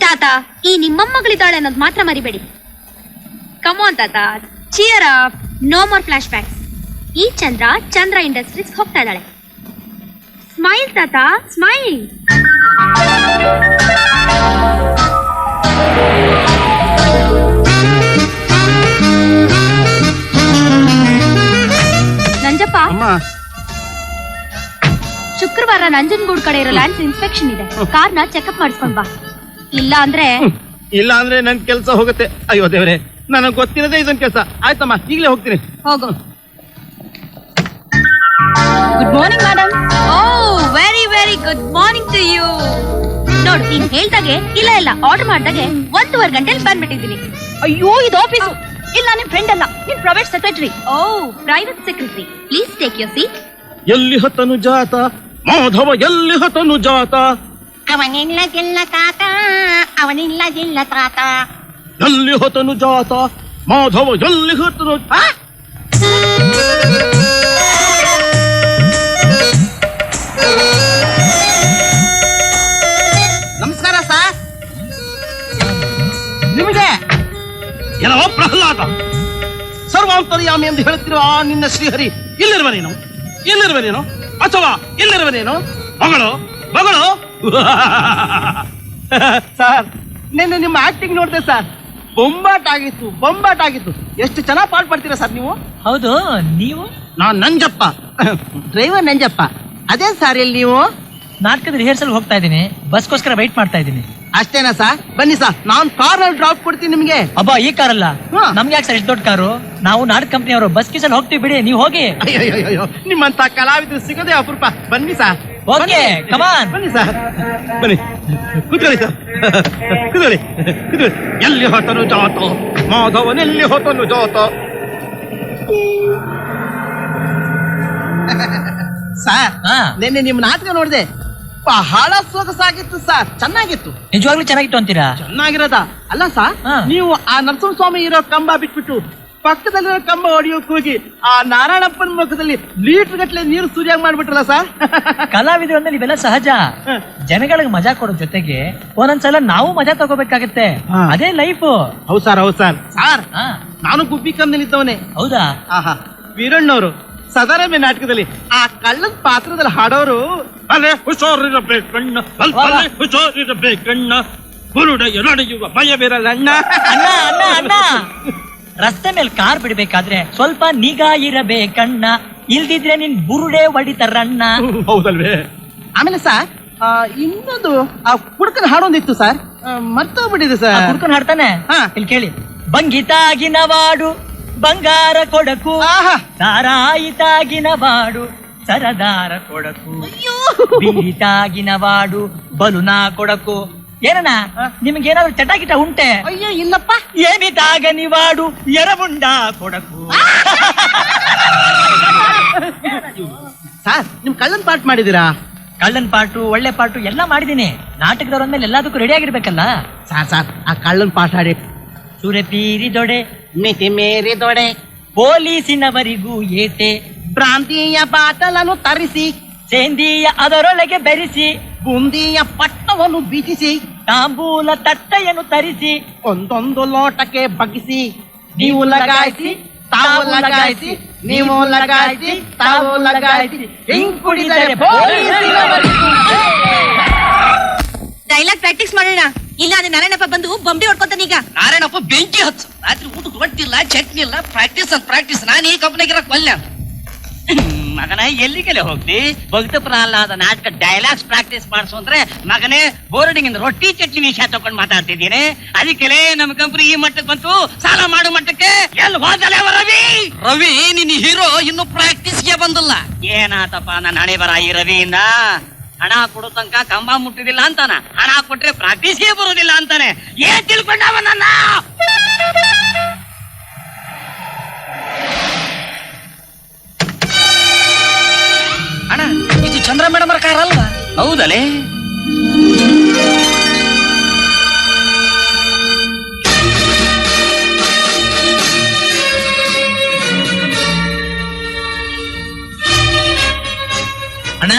ತಾತ, ಈ ನಿಮ್ಮಮ್ಮಗಳಿದ್ದಾಳೆ ಅನ್ನೋದು ಮಾತ್ರ ಮರಿಬೇಡಿ. ಕಮಾನ್ ತಾತ, cheer up, no more flashbacks. ಈ ಚಂದ್ರ ಇಂಡಸ್ಟ್ರೀಸ್ ಹೋಗ್ತಾ ಇದ್ದಾಳೆ. ಸ್ಮೈಲ್ ತಾತ, ಸ್ಮೈಲ್. ನಂಜಪ್ಪ, ಶುಕ್ರವಾರ ನಂಜನಗೂಡ್ ಕಡೆ ಇರೋ ಲ್ಯಾಂಡ್ಸ್ ಇನ್ಸ್ಪೆಕ್ಷನ್ ಇದೆ. ಕಾರ್ನ ಚೆಕಪ್ ಮಾಡಿಸ್ಕೊಂಡ್ ಬಾ. ಇಲ್ಲ ಅಂದ್ರೆ ನನ್ ಕೆಲಸ ಹೋಗುತ್ತೆ. ಅಯ್ಯೋ ದೇವ್ರೆ, ನನಗೆ ಗೊತ್ತಿರೋದೇ ಇದೊಂದು ಕೆಲಸ. ಆಯ್ತಮ್ಮ, ಈಗಲೇ ಹೋಗ್ತೀನಿ. ಹೋಗು. Good morning madam. ಓ, very very good morning to you. ನೋಡು, ನೀನ್ ಹೇಳ್ದಾಗೆ ಇಲ್ಲ ಆರ್ಡರ್ ಮಾಡ್ದಾಗೆ 1.5 ಗಂಟೆಲಿ ಬಂದ್ಬಿಟ್ಟಿದ್ದೀನಿ. ಅಯ್ಯೋ, ಇದು ಆಫೀಸು. ಇಲ್ಲ, ನಿಮ್ ಫ್ರೆಂಡ್ ಅಲ್ಲ, ನಿಮ್ ಪ್ರೈವೇಟ್ ಸೆಕ್ರೆಟರಿ. ಓ, private secretary. Please take your seat. ಎಲ್ಲಿ ಹತನು ಜಾತ ಮಾಧವ, ಎಲ್ಲಿ ಹತನು ಜಾತ. ಅವನಿಲ್ಲ ಜಿಲ್ಲ ತಾತ, ಅವನಿಲ್ಲ ಜಿಲ್ಲ ತಾತ. ಎಲ್ಲಿ ಹತನು ಜಾತ ಮಾಧವ, ಎಲ್ಲಿ ಹತನು. ನಮಸ್ಕಾರ ಸರ್. ನಿಮಗೆ ಏನೋ ಪ್ರಹ್ಲಾದ, ಸರ್ವಾಂತರ್ಯಾಮಿ ಎಂದು ಹೇಳುತ್ತಿರುವ ಆ ನಿನ್ನ ಶ್ರೀಹರಿ ಇಲ್ಲಿರುವನೇನು ಅಥವಾ ಇಲ್ಲಿರುವನೇನು? ಮಗಳು ಸರ್, ನಿನ್ನೆ ನಿಮ್ಮ ಆಕ್ಟಿಂಗ್ ನೋಡಿದೆ ಸರ್. ಬೊಂಬಾಟ್ ಆಗಿತ್ತು. ಎಷ್ಟು ಚೆನ್ನಾಗಿ ಪಾಠ ಮಾಡ್ತೀರಾ ಸರ್ ನೀವು. ಹೌದು, ನೀವು? ನಾನ್ ನಂಜಪ್ಪ, ಡ್ರೈವರ್ ನಂಜಪ್ಪ. ಅದೇ ಸರ್, ಇಲ್ಲಿ ನೀವು ನಾಟಕದ ರಿಹರ್ಸಲ್ ಹೋಗ್ತಾ ಇದ್ದೀನಿ. ಬಸ್ಗೋಸ್ಕರ ವೈಟ್ ಮಾಡ್ತಾ ಇದ್ದೀನಿ. ಅಷ್ಟೇನಾ ಸರ್? ಬನ್ನಿ ಸರ್, ನಾನ್ ಕಾರ್ನಲ್ಲಿ ಡ್ರಾಪ್ ಕೊಡ್ತೀನಿ ನಿಮ್ಗೆ. ಅಬ್ಬಾ, ಈ ಕಾರಲ್ಲ. ಹಾ. ನಮ್ಗೆ ಯಾಕೆ ಸರ್ ಇಷ್ಟು ದೊಡ್ಡ ಕಾರು? ನಾವು ನಾಟಕ ಕಂಪ್ನಿಯವರು ಬಸ್ ಕಿಸಲ್ಲಿ ಹೋಗ್ತೀವಿ, ಬಿಡಿ, ನೀವು ಹೋಗಿ. ಅಯ್ಯೋ, ನಿಮ್ಮಂತ ಕಲಾವಿದರು ಸಿಗೋದೇ ಅಪರೂಪ. ಬನ್ನಿ ಸರ್. ಓಕೆ, ಕಮಾನ್. ಬನ್ನಿ ಸರ್, ಬನ್ನಿ, ಕೂತ್ಕೊಳ್ಳಿ ಸರ್, ಕೂತ್ಕೊಳ್ಳಿ. ಎಲ್ಲಿ ಹೊತ್ತನು ಜಾತ ಮಾಧವನೆಲ್ಲಿ ಹೊತ್ತನು ಜಾತ. ಸರ್, ಹಾ. ನಿನ್ನೆ ನಿಮ್ ನಾಟಕ ನೋಡಿದೆ, ಬಹಳ ಸೊಗಸಾಗಿತ್ತು ಸರ್. ಚೆನ್ನಾಗಿತ್ತು. ನಿಜವಾಗ್ಲೂ ಚೆನ್ನಾಗಿತ್ತು ಅಂತೀರಾ? ಚೆನ್ನಾಗಿರೋದ ಅಲ್ಲ ಸರ್? ಹಾ. ನೀವು ಆ ನರಸಿಂಹಸ್ವಾಮಿ ಇರೋ ಕಂಬ ಬಿಟ್ಬಿಟ್ಟು ಪಕ್ಕದಲ್ಲಿರೋ ಕಂಬ ಹೊಡಿಯೋಕ್ ಹೋಗಿ ಆ ನಾರಾಯಣಪ್ಪನ ಮುಖದಲ್ಲಿ ಲೀಟರ್ ಗಟ್ಟಲೆ ನೀರು ಸೂರ್ಯಾಗ ಮಾಡ್ಬಿಟ್ರಲ್ಲ ಸರ್. ಕಲಾವಿದರು ಅಂದ್ರೆ ಇವೆಲ್ಲ ಸಹಜ. ಜನಗಳಿಗೆ ಮಜಾ ಕೊಡೋ ಜೊತೆಗೆ ಒಂದೊಂದ್ಸಲ ನಾವು ಮಜಾ ತಗೋಬೇಕಾಗತ್ತೆ. ಹಾ. ಅದೇ ಲೈಫ್. ಹೌದು ಸರ್. ಸರ್, ನಾನು ಗುಬ್ಬಿ ಕಂದಲ್ಲಿ ಇದ್ದವನೇ. ಹೌದಾ? ಆಹಾ, ವೀರಣ್ಣವರು ಸದಾರಮೆ ನಾಟಕದಲ್ಲಿ ಆ ಕಳ್ಳದ ಪಾತ್ರದಲ್ಲಿ ಹಾಡೋರು. ಅಲೆ ಹುಷಾರಿರಬೇಕಣ್ಣ, ಅಲ್ಪಲೆ ಹುಷಾರಿರಬೇಕಣ್ಣ, ಬುರುಡೆಯ ನಡೆಯುವ ಭಯವಿರಲಣ್ಣ. ಅಣ್ಣ, ರಸ್ತೆ ಮೇಲೆ ಕಾರ್ ಬಿಡ್ಬೇಕಾದ್ರೆ ಸ್ವಲ್ಪ ನಿಗಾ ಇರಬೇಕಣ್ಣ, ಇಲ್ದಿದ್ರೆ ನಿನ್ ಬುರುಡೆ ಹೊಡಿತಾರಣ್ಣ. ಹೌದಲ್ವೇ? ಆಮೇಲೆ ಸರ್, ಇನ್ನೊಂದು ಆ ಕುಡ್ಕನ ಹಾಡೊಂದಿತ್ತು ಸರ್, ಮರ್ತೋಗ್ಬಿಟ್ಟಿದೆ ಆ ಸರ್. ಕುಡ್ಕೊಂಡು ಹಾಡ್ತಾನೆ. ಹಾ. ಇಲ್ಲಿ ಕೇಳಿ. ಬಂಗಿತಾಗಿನ ವಾಡು ಬಂಗಾರ ಕೊಡಕು, ಆಹಾ. ಸಾರಾಯಿತಾಗಿನ ವಾಡು ಸರದಾರ ಕೊಡಕು, ಬೀಡಿತಾಗಿನ ವಾಡು ಬಲುನಾ ಕೊಡಕು. ಏನಣ್ಣ, ನಿಮ್ಗೇನಾದ್ರು ಚಟಾಕಿಟ ಉಂಟೆ? ಅಯ್ಯೋ, ಇಲ್ಲಪ್ಪ. ಏನಿದಾಗ ನಿವಾಡು ಎರಬುಂಡ ಕೊಡಕು. ಸರ್, ನಿಮ್ ಕಳ್ಳನ್ ಪಾಠ ಮಾಡಿದೀರಾ? ಕಳ್ಳನ್ ಪಾಟು, ಒಳ್ಳೆ ಪಾಟು ಎಲ್ಲ ಮಾಡಿದೀನಿ. ನಾಟಕದವ್ರಂದ್ಮೇಲೆ ಎಲ್ಲದಕ್ಕೂ ರೆಡಿ ಆಗಿರ್ಬೇಕಲ್ಲ. ಸರ್, ಆ ಕಳ್ಳನ್ ಪಾಠ ಹಾಡಿ. ಸುರಪೀರಿ ದೊಡೆ ಮಿತಿ ಮೇರಿ ದೊಡೆ, ಪೊಲೀಸಿನವರಿಗೂ ಏಟೆ, ಭ್ರಾಂತಿಯ ಬಾಟಲನ್ನು ತರಿಸಿ, ಸೇಂದಿಯ ಅದರೊಳಗೆ ಬೆರೆಸಿ, ಬುಂದಿಯ ಪಟ್ಟವನ್ನು ಬೀಚಿಸಿ, ತಾಂಬೂಲ ತಟ್ಟೆಯನ್ನು ತರಿಸಿ, ಒಂದೊಂದು ಲೋಟಕ್ಕೆ ಬಗ್ಗಿಸಿ, ನೀವು ಲಗಾಯಿಸಿ ತಾವು ಲಗಾಯಿಸಿ, ನೀವು ಲಗಾಯಿಸಿ ತಾವು ಲಗಾಯಿಸಿ, ಹಿಂಗ್ ಕುಡಿದರೆ ಪೊಲೀಸಿನವರಿಗೂ. ಡೈಲಾಗ್ ಪ್ರಾಕ್ಟೀಸ್ ಮಾಡೋಣ. ಇಲ್ಲ ಅಂದ್ರೆ ನಾರಾಯಣಪ್ಪ ಬಂದು ಬೊಂಬೆ ಹೊಡ್ಕೊತಾನೀಗ. ನಾರಾಯಣಪ್ಪ ಬೆಂಕಿ ಹಚ್ಚು. ರಾತ್ರಿ ಊಟಕ್ಕೆ ಹೊಟ್ಟಿಲ್ಲ, ಚಟ್ನಿ ಇಲ್ಲ, ಪ್ರಾಕ್ಟೀಸ್. ನಾನು ಈ ಕಂಪನಿಗಿರ ಕೊಲ್ಲ ಮಗನ. ಎಲ್ಲಿಗೆಲ್ಲ ಹೋಗ್ತಿ? ಭಕ್ತ ಪ್ರಹ್ಲಾದ ನಾಟಕ ಡೈಲಾಗ್ಸ್ ಪ್ರಾಕ್ಟೀಸ್ ಮಾಡಿಸು ಅಂದ್ರೆ ಮಗನೇ ಬೋರ್ಡಿಂಗ್ ಇಂದ ರೊಟ್ಟಿ ಚಟ್ನಿ ವಿಷಯ ತಗೊಂಡು ಮಾತಾಡ್ತಿದ್ದೀನಿ. ಅದಕ್ಕೆ ನಮ್ಮ ಕಂಪನಿ ಈ ಮಟ್ಟಕ್ಕೆ ಬಂತು, ಸಾಲ ಮಾಡೋ ಮಟ್ಟಕ್ಕೆ. ಎಲ್ಲಿ ಹೋದಲೆ ರವಿ ನಿನ್ನ ಹೀರೋ ಇನ್ನು ಪ್ರಾಕ್ಟೀಸ್ಗೆ ಬಂದಿಲ್ಲ. ಏನಾತಪ್ಪ ನನ್ನ ಹಣೆ ಬರ ಈ ರವಿಯಿಂದ? ಹಣ ಕೊಡೋ ತನಕ ಕಂಬ ಮುಟ್ಟಿದಿಲ್ಲ ಅಂತಾನ, ಹಣ ಕೊಟ್ರೆ ಪ್ರಾಕ್ಟೀಸ್ಗೆ ಬರೋದಿಲ್ಲ ಅಂತಾನೆ. ಏನ್ ತಿಳ್ಕೊಂಡವ ನನ್ನ? ಅಣ್ಣ, ಇದು ಚಂದ್ರ ಮೇಡಮ್ ಕಾರ್ ಅಲ್ವಾ? ಹೌದಲೇ. ಅಣ್ಣ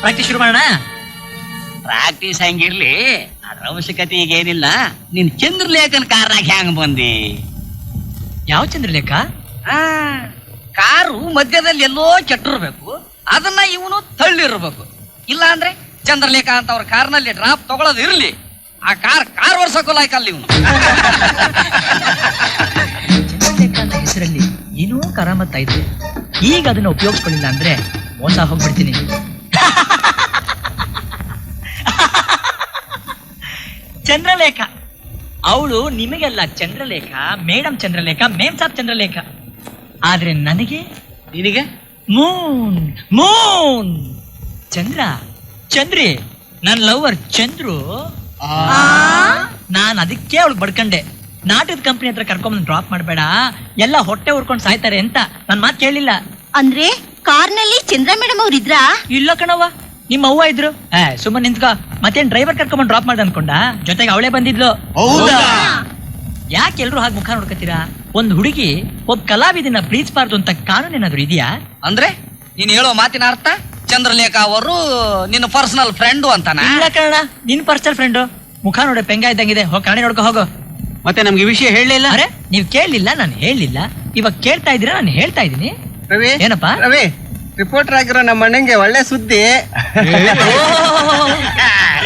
ಪ್ರಾಕ್ಟೀಸ್ ಶುರು ಮಾಡೋಣ. ಪ್ರಾಕ್ಟೀಸ್ ಹಂಗಿರ್ಲಿ, ಅದ್ರ ಅವಶ್ಯಕತೆ ಈಗ ಏನಿಲ್ಲ. ನೀನ್ ಚಂದ್ರಲೇಖನ್ ಕಾರ್ನಾಗ ಹ್ಯಾಂಗ್ ಬಂದಿ? ಯಾವ ಚಂದ್ರಲೇಖ? ಕಾರು ಮಧ್ಯದಲ್ಲಿ ಎಲ್ಲೋ ಕೆಟ್ಟಿರ್ಬೇಕು, ಅದನ್ನ ಇವನು ತಳ್ಳಿರ್ಬೇಕು. ಇಲ್ಲ ಅಂದ್ರೆ ಚಂದ್ರಲೇಖ ಅಂತ ಅವ್ರ ಕಾರ್ನಲ್ಲಿ ಡ್ರಾಪ್ ತಗೊಳ್ಳೋದು ಇರ್ಲಿ, ಆ ಕಾರ್ ಓಡ್ಸೋಕು ಲಾಯ್ಕಲ್ಲ ಇವನು. ಚಂದ್ರಲೇಖ ಅನ್ನೋ ಹೆಸರಲ್ಲಿ ಏನೋ ಕರಾಮತ್ ಐತೆ. ಈಗ ಅದನ್ನ ಉಪಯೋಗಿಸ್ಕೊಳ್ಳಿಲ್ಲ ಅಂದ್ರೆ ಮೋಸ ಹೋಗ್ಬಿಡ್ತೀನಿ. ಚಂದ್ರಲೇಖ ಅವಳು ನಿಮಗೆಲ್ಲ ಚಂದ್ರಲೇಖ, ಮೇಡಮ್ ಚಂದ್ರಲೇಖ, ಮೇಮ್ ಸಾಬ್ ಚಂದ್ರಲೇಖ. ಆದ್ರೆ ನನಗೆ ನಿನಗೆ ಮೂನ್ ಮೂನ್ ಚಂದ್ರ ಚಂದ್ರಿ, ನನ್ ಲವರ್ ಚಂದ್ರು. ನಾನ್ ಅದಕ್ಕೆ ಅವಳು ಬಡ್ಕಂಡೆ, ನಾಟಕದ ಕಂಪನಿ ಹತ್ರ ಕರ್ಕೊಂಡ್ ಡ್ರಾಪ್ ಮಾಡ್ಬೇಡ, ಎಲ್ಲ ಹೊಟ್ಟೆ ಉರ್ಕೊಂಡ್ ಸಾಯ್ತಾರೆ ಅಂತ. ನನ್ ಮಾತು ಕೇಳಲಿಲ್ಲ. ಅಂದ್ರೆ ಕಾರ್ನಲ್ಲಿ ಚಂದ್ರ ಮೇಡಮ್ ಅವ್ರು ಇದ್ರಾ? ಇಲ್ಲ ಕಣವ್ವ, ನಿಮ್ಮ ಅವ್ವ ಇದ್ರು. ಸುಮ್ಮನೆ ನಿಂತ್ಕೋ. ಮತ್ತೇನ್ ಡ್ರೈವರ್ ಕರ್ಕೊಂಡ್ ಡ್ರಾಪ್ ಮಾಡ್ದ ಅನ್ಕೊಂಡ? ಜೊತೆಗೆ ಅವಳೇ ಬಂದಿದ್ಲು. ಯಾಕೆ ಎಲ್ರು ಹಾಗೆ ಮುಖ ನೋಡ್ಕತ್ತೀರಾ? ಒಂದ್ ಹುಡುಗಿ ಒಬ್ಬ ಕಲಾವಿದನ ಪ್ರೀತಿಸಬಾರ್ದು ಅಂತ ಕಾನೂನು ಏನಾದ್ರು ಇದೆಯಾ? ಅಂದ್ರೆ ನೀನ್ ಹೇಳೋ ಮಾತಿನ ಅರ್ಥ ಚಂದ್ರಲೇಖ ಅವರು ನಿನ್ನ ಪರ್ಸನಲ್ ಫ್ರೆಂಡು ಅಂತಾನ? ಇಲ್ಲ ಕಣ, ನಿನ್ ಪರ್ಸನಲ್ ಫ್ರೆಂಡು. ಮುಖ ನೋಡ ಪೆಂಗ ಇದ್ದಂಗಿದೆ. ಹೋಗಿ ಕಣೆ ನೋಡ್ಕೊ ಹೋಗೋ. ಮತ್ತೆ ನಮ್ಗೆ ವಿಷಯ ಹೇಳಲಿಲ್ಲ. ಅರೆ ನೀವ್ ಕೇಳಲಿಲ್ಲ, ನಾನು ಹೇಳಿಲ್ಲ. ಇವಾಗ ಕೇಳ್ತಾ ಇದ್ದೀರಾ, ನಾನು ಹೇಳ್ತಾ ಇದ್ದೀನಿ. ರವಿ, ಏನಪ್ಪಾ? ರವಿ, ರಿಪೋರ್ಟರ್ ಆಗಿರೋ ನಮ್ಮ ಅಣ್ಣಂಗೆ ಒಳ್ಳೆ ಸುದ್ದಿ.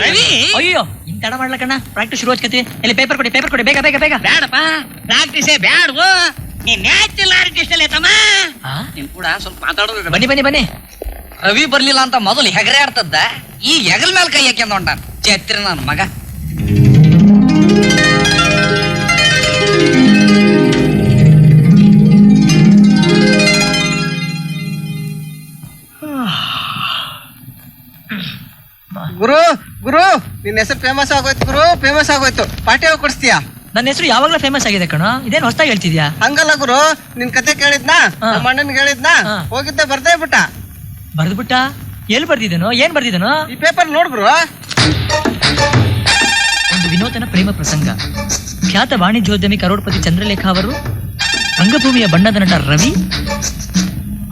ರವಿ, ಅಯ್ಯೋ ಇನ್ ತಡ ಮಾಡ್ಲ ಕಣ್ಣ. ಪ್ರಾಕ್ಟೀಸ್ ಶುರು ಹಚ್ಕತಿ. ಇಲ್ಲಿ ಪೇಪರ್ ಕೊಡಿ, ಪೇಪರ್ ಕೊಡಿ, ಬೇಗ ಬೇಗ ಬೇಗ. ಬೇಡಪ್ಪ, ಪ್ರಾಕ್ಟೀಸೇ ಬ್ಯಾಡ್ವು. ನೀನ್ ನ್ಯಾಚುರಲ್ ಆರ್ಟಿಸ್ಟ್ ಅಲ್ಲೇ ತಮ್ಮ. ನೀನ್ ಕೂಡ ಸ್ವಲ್ಪ ಮಾತಾಡೋದು. ಬನ್ನಿ ಬನ್ನಿ ಬನ್ನಿ. ರವಿ ಬರ್ಲಿಲ್ಲ ಅಂತ ಮೊದಲು ಹೆಗರೇ ಆಡ್ತದ್ದ, ಈ ಹೆಗಲ್ ಮೇಲೆ ಕೈ ಹಾಕ್ಯಂದ ಹೊಂಟಾನ ಛತ್ರಿ ನನ್ನ ಮಗ. ಗುರು ಗುರು, ನಿನ್ನ ಹೆಸರು ಫೇಮಸ್ ಆಗೋಯ್ತು ಗುರು, ಫೇಮಸ್ ಆಗೋಯ್ತು. ಪಾರ್ಟಿ ಹೋಗಿ ಕೊಡಿಸ್ತೀಯಾ? ನನ್ನ ಹೆಸರು ಯಾವಾಗ್ಲೂ ಫೇಮಸ್ ಆಗಿದೆ ಕಣ. ಇದೇನ್ ಹೊಸದಾಗಿ ಹೇಳ್ತಿದ್ಯಾ? ಹಂಗಲ್ಲ ಗುರು, ನಿನ್ ಕತೆ ಕೇಳಿದ್ನಾ, ಹಾ. ನಮ್ಮ ಅಣ್ಣನ್ ಹೇಳಿದ್ನಾ, ಹಾ. ಹೋಗಿದ್ದೆ ಬರ್ದೇ ಬಿಟ್ಟ. ಬರ್ದ್ಬಿಟ್ಟ? ಎಲ್ಲಿ ಬರ್ದಿದನೋ, ಏನ್ ಬರ್ದಿದನೋ? ಈ ಪೇಪರ್ ನೋಡ್ ಗುರು. ಒಂದು ವಿನೂತನ ಪ್ರೇಮ ಪ್ರಸಂಗ. ಖ್ಯಾತ ವಾಣಿಜ್ಯೋದ್ಯಮಿ ಕರೋಡ್ಪತಿ ಚಂದ್ರಲೇಖ ಅವರು ರಂಗಭೂಮಿಯ ಬಣ್ಣದ ನಟ ರವಿ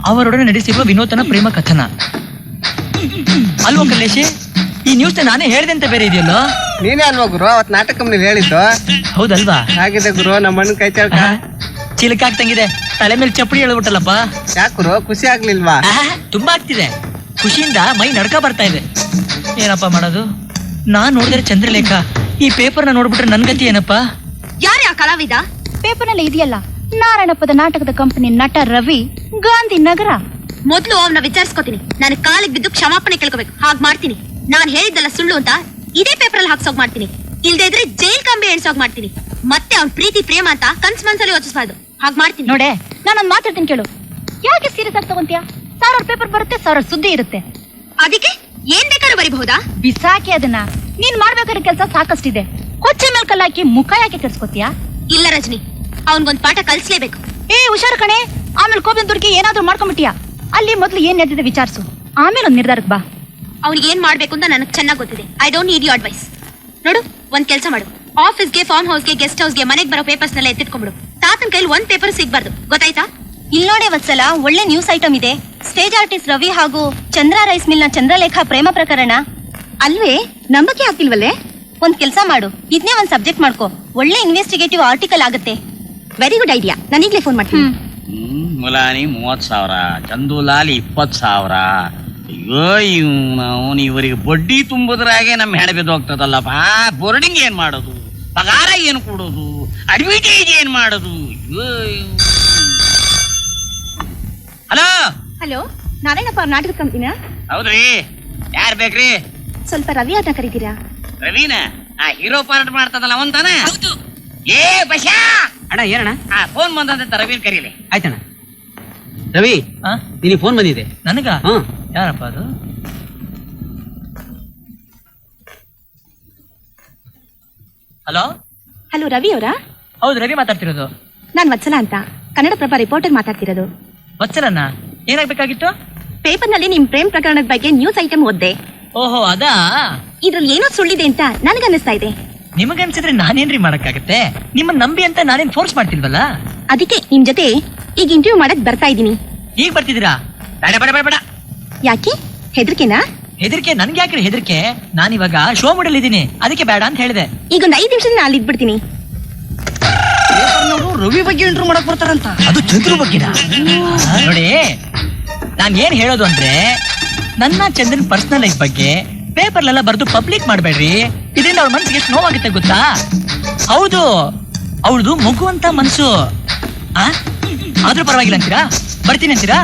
ಅವರೊಡನೆ ನಡೆಸಿರುವ ವಿನೂತನ ಪ್ರೇಮ ಕಥನ. ಅಲ್ವೋ ಕಲ್ಲೇಶಿ, ಈ ನ್ಯೂಸ್ ನಾನೇ ಹೇಳ್ದೆ ಅಂತ ಬೇರೆ ಇದೆಯಲ್ಲೋ? ನೀನೇ ಅಲ್ವಾ ಗುರು ಅವತ್ ನಾಟಕ ಕಂಪ್ನಿ ಹೇಳಿದ್ದು? ಹೌದಲ್ವಾ? ಹಾಗಿದೆ ಗುರು, ನಮ್ಮ ಅಣ್ಣನ್ ಕೈ ಚಾಳ್ಕ. ಚಿಲಕಾಗ್ತಂಗಿದೆ. ತಲೆ ಮೇಲೆ ಚಪ್ಪಡಿ ಹೇಳ್ಬಿಟ್ಟಲ್ಲಪ್ಪ. ಯಾಕೆ ಗುರು, ಖುಷಿ ಆಗ್ಲಿಲ್ವಾ? ತುಂಬಾ ಆಗ್ತಿದೆ. ಖುಷಿಯಿಂದ ಮೈ ನಡ್ಕ ಬರ್ತಾ ಇದೆ. ಏನಪ್ಪ ಮಾಡೋದು? ನಾನ್ ನೋಡಿದ್ರೆ ಚಂದ್ರಲೇಖ, ಈ ಪೇಪರ್ನ ನೋಡ್ಬಿಟ್ರೆ ನನ್ ಗತಿ ಏನಪ್ಪ? ಯಾರೇ ಆ ಕಲಾವಿದ? ಪೇಪರ್ನಲ್ಲಿ ಇದೆಯಲ್ಲ, ನಾರಾಯಣಪ್ಪದ ನಾಟಕದ ಕಂಪನಿ ನಟ ರವಿ, ಗಾಂಧಿನಗರ. ಮೊದ್ಲು ಅವನ್ನ ವಿಚಾರಿಸ್ಕೋತೀನಿ. ನಾನು ಕಾಲಿಗೆ ಬಿದ್ದು ಕ್ಷಮಾಪಣೆ ಕೇಳ್ಕೋಬೇಕು. ಹಾಗ್ ಮಾಡ್ತೀನಿ. ನಾನ್ ಹೇಳಿದ್ದಲ್ಲ ಸುಳ್ಳು ಅಂತ ಇದೇ ಪೇಪರ್ ಅಲ್ಲಿ ಹಾಕ್ಸೋಗ್ ಮಾಡ್ತೀನಿ. ಇಲ್ದೇ ಇದ್ರೆ ಜೈಲ್ ಕಂಬಿ ಎಣ್ಸೋಗ್ ಮಾಡ್ತೀನಿ. ಮತ್ತೆ ಅವ್ನ್ ಪ್ರೀತಿ ಪ್ರೇಮ ಅಂತ ಕನ್ಸ್ ಮನ್ಸಲ್ಲಿ ಯೋಚಿಸಬಾರ್ದು. ಹಾಗ್ ಮಾಡ್ತೀನಿ. ನೋಡೆ, ನಾನೊಂದ್ ಮಾತಾಡ್ತೀನಿ ಕೇಳು. ಯಾಕೆ ಸೀರಿಯಸ್ ಆಗಿ ತಗೊಂತೀಯ? 1000 ಪೇಪರ್ ಬರುತ್ತೆ, 1000 ಸುದ್ದಿ ಇರುತ್ತೆ. ಅದಕ್ಕೆ ಏನ್ ಬೇಕಾದ್ರೂ ಬರಿಬಹುದಾ? ಬಿಸಾಕಿ ಅದನ್ನ. ನೀನ್ ಮಾಡ್ಬೇಕಾದ್ರೆ ಕೆಲಸ ಸಾಕಷ್ಟಿದೆ. ಕೊಚ್ಚೆ ಮೇಲ್ ಕಲ್ಲಾಕಿ ಮುಖ ಯಾಕೆ ಕೆಡ್ಸ್ಕೊತೀಯ? ಇಲ್ಲ ರಜನಿ, ಅವನ್ಗೊಂದ್ ಪಾಠ ಕಲ್ಸ್ಲೇಬೇಕು. ಹುಷಾರು ಕಣೆ, ಆಮೇಲೆ ಕೋಪಿನ ದುರ್ಗಿ ಏನಾದ್ರೂ ಮಾಡ್ಕೊಂಡ್ಬಿಟ್ಟಿಯಾ? ಅಲ್ಲಿ ಮೊದ್ಲು ಏನ್ ನಡೆದಿದೆ ವಿಚಾರಿಸು, ಆಮೇಲೆ ಒಂದ್ ನಿರ್ಧಾರಕ್ಕೆ ಬಾ. ಅವ್ನಿಗೆ ಏನ್ ಮಾಡ್ಬೇಕು ಅಂತ ನನಗೆ ಚೆನ್ನಾಗಿ ಗೊತ್ತಿದೆ. I don't need you advice. ನೋಡು, ಒಂದ್ ಕೆಲಸ ಮಾಡು. ಆಫೀಸ್ಗೆ, ಫಾರ್ಮ್ ಹೌಸ್ಗೆ, ಗೆಸ್ಟ್ ಹೌಸ್ಗೆ, ಮನೆಗೆ ಬರೋ ಪೇಪರ್ಸ್ ನೆಲ್ಲ ಎತ್ತಿಟ್ಕೊಂಡ್ಬಿಡು. ತಾತನ ಕೈಲಿ ಒಂದ್ ಪೇಪರ್ ಸಿಗ್ಬಾರ್ದು, ಗೊತ್ತಾಯ್ತಾ? ಇಲ್ಲಿ ನೋಡಿ ವತ್ಸಲ, ಒಳ್ಳೆ ನ್ಯೂಸ್ ಐಟಮ್ ಇದೆ. ಸ್ಟೇಜ್ ಆರ್ಟಿಸ್ಟ್ ರವಿ ಹಾಗೂ ಚಂದ್ರ ರೈಸ್ ಮಿಲ್ ನ ಚಂದ್ರಲೇಖ ಪ್ರೇಮ ಪ್ರಕರಣ. ಅಲ್ವೇ? ನಂಬಕೆ ಆಗ್ತಿಲ್ವಲ್ಲೇ? ಒಂದ್ ಕೆಲಸ ಮಾಡು, ಇದನ್ನೇ ಒಂದ್ ಸಬ್ಜೆಕ್ಟ್ ಮಾಡ್ಕೋ. ಒಳ್ಳೆ ಇನ್ವೆಸ್ಟಿಗೇಟಿವ್ ಆರ್ಟಿಕಲ್ ಆಗುತ್ತೆ. Very good idea. ನಾನೀಗ್ಲೇ ಫೋನ್ ಮಾಡ್ತೀನಿ. ಮುಲಾನಿ 30,000, ಚಂದೂಲಾಲ್ 20,000. ಅಯ್ಯೋ ಅವನು ಇವರಿಗೆ ಬಡ್ಡಿ ತುಂಬುದ್ರಾಗೆ ನಮ್ಮ ಹೆಣ ಬಿದ್ದು ಹೋಗ್ತದಲ್ಲಪ್ಪ. ಬೋರ್ಡಿಂಗ್ ಏನ್ ಮಾಡೋದು, ಪಗಾರ ಏನ್ ಕೊಡೋದು, ಅಡ್ವರ್ಟೈಸ್ ಏನ್ ಮಾಡೋದು? ಹಲೋ ಹಲೋ, ನಾರಾಯಣಪ್ಪ ಅವ್ರ ನಾಟಕದ ಕಂಪನಿನಾ? ಹೌದ್ರಿ, ಯಾರ್ ಬೇಕ್ರಿ? ಸ್ವಲ್ಪ ರವಿ ಅಂತ ಕರೀತೀರಾ? ರವಿನ ಆ ಹೀರೋ ಪಾರ್ಟ್ ಮಾಡ್ತದಲ್ಲ ಅವಂತಾನ? ಏ ಬಶಾ ಅಣ್ಣ, ಏನಣ್ಣ? ಫೋನ್ ಬಂದಂತ ರವಿನ್ ಕರೀಲಿ. ಆಯ್ತಣ್ಣ. ರವಿ, ನಿನಗೆ ಫೋನ್ ಬಂದಿದೆ. ನನಗ? ಹ್ಮ್. ಯಾರಪ್ಪ ಅದು? ಹಲೋ ಹಲೋ, ರವಿ ಅವರಾ? ಹೌದು, ರವಿ ಮಾತಾಡ್ತಿರೋದು. ನಾನ್ ವತ್ಸಲ ಅಂತ, ಕನ್ನಡಪ್ರಭ ರಿಪೋರ್ಟರ್ ಮಾತಾಡ್ತಿರೋದು. ವತ್ಸಲನ್ನ ಏನಾಗ್ಬೇಕಾಗಿತ್ತು? ಪೇಪರ್ ನಲ್ಲಿ ನಿಮ್ ಪ್ರೇಮ್ ಪ್ರಕರಣದ ಬಗ್ಗೆ ನ್ಯೂಸ್ ಐಟಮ್ ಓದ್ದೆ. ಓಹೋ, ಅದಾ? ಇದ್ರಲ್ಲಿ ಏನೋ ಸುಳ್ಳಿದೆ ಅಂತ ನನಗನ್ನಿಸ್ತಾ ಇದೆ. ನಿಮಗನ್ಸಿದ್ರೆ ನಾನೇನ್ರಿ ಮಾಡಕ್ಕಾಗತ್ತೆ? ನಿಮ್ಮ ನಂಬಿ ಅಂತ ನಾನೇನ್ ಫೋರ್ಸ್ ಮಾಡ್ತಿಲ್ವಲ್ಲ. ಅದಕ್ಕೆ ನಿಮ್ ಜೊತೆ ಈಗ ಇಂಟರ್ವ್ಯೂ ಮಾಡಕ್ ಬರ್ತಾ ಇದ್ದೀನಿ. ಈಗ ಬರ್ತಿದ್ದೀರಾ? ಬೇಡ ಬೇಡ ಬೇಡ ಬೇಡ. ಯಾಕೆ? ಹೆದರ್ಕೆನಾ? ಹೆದರಿಕೆ ನನ್ಗೆ ಯಾಕ್ರಿ ಹೆದರಿಕೆ? ನಾನಿವಾಗ ಶೋ ಮೂಡಲ್ ಇದ್ದೀನಿ, ಅದಕ್ಕೆ ಬೇಡ ಅಂತ ಹೇಳಿದೆ. ಈಗ ಒಂದು 5 ನಿಮಿಷ ನಾನು ಇದ್ಬಿಡ್ತೀನಿ. ರವಿ ಬಗ್ಗೆ ಇಂಟ್ರೂ ಮಾಡಕ್ ಬರ್ತಾರಂತ. ಅದು ಚಂದ್ರು ಬಗ್ಗೆ ನೋಡಿ, ನಾನ್ ಏನ್ ಹೇಳೋದು ಅಂದ್ರೆ, ನನ್ನ ಚಂದ್ರನ್ ಪರ್ಸನಲ್ ಲೈಫ್ ಬಗ್ಗೆ ಪೇಪರ್ಲೆಲ್ಲ ಬರೆದು ಪಬ್ಲಿಕ್ ಮಾಡ್ಬೇಡ್ರಿ. ಇದರಿಂದ ಅವ್ರ ಮನ್ಸಿಗೆ ಎಷ್ಟು ನೋವಾಗುತ್ತೆ ಗೊತ್ತಾ? ಹೌದು, ಅವಳದು ಮಗುವಂತ ಮನ್ಸು. ಆದ್ರೂ ಪರವಾಗಿಲ್ಲ ಅಂತೀರಾ? ಬರ್ತೀನಿ ಅಂತೀರಾ?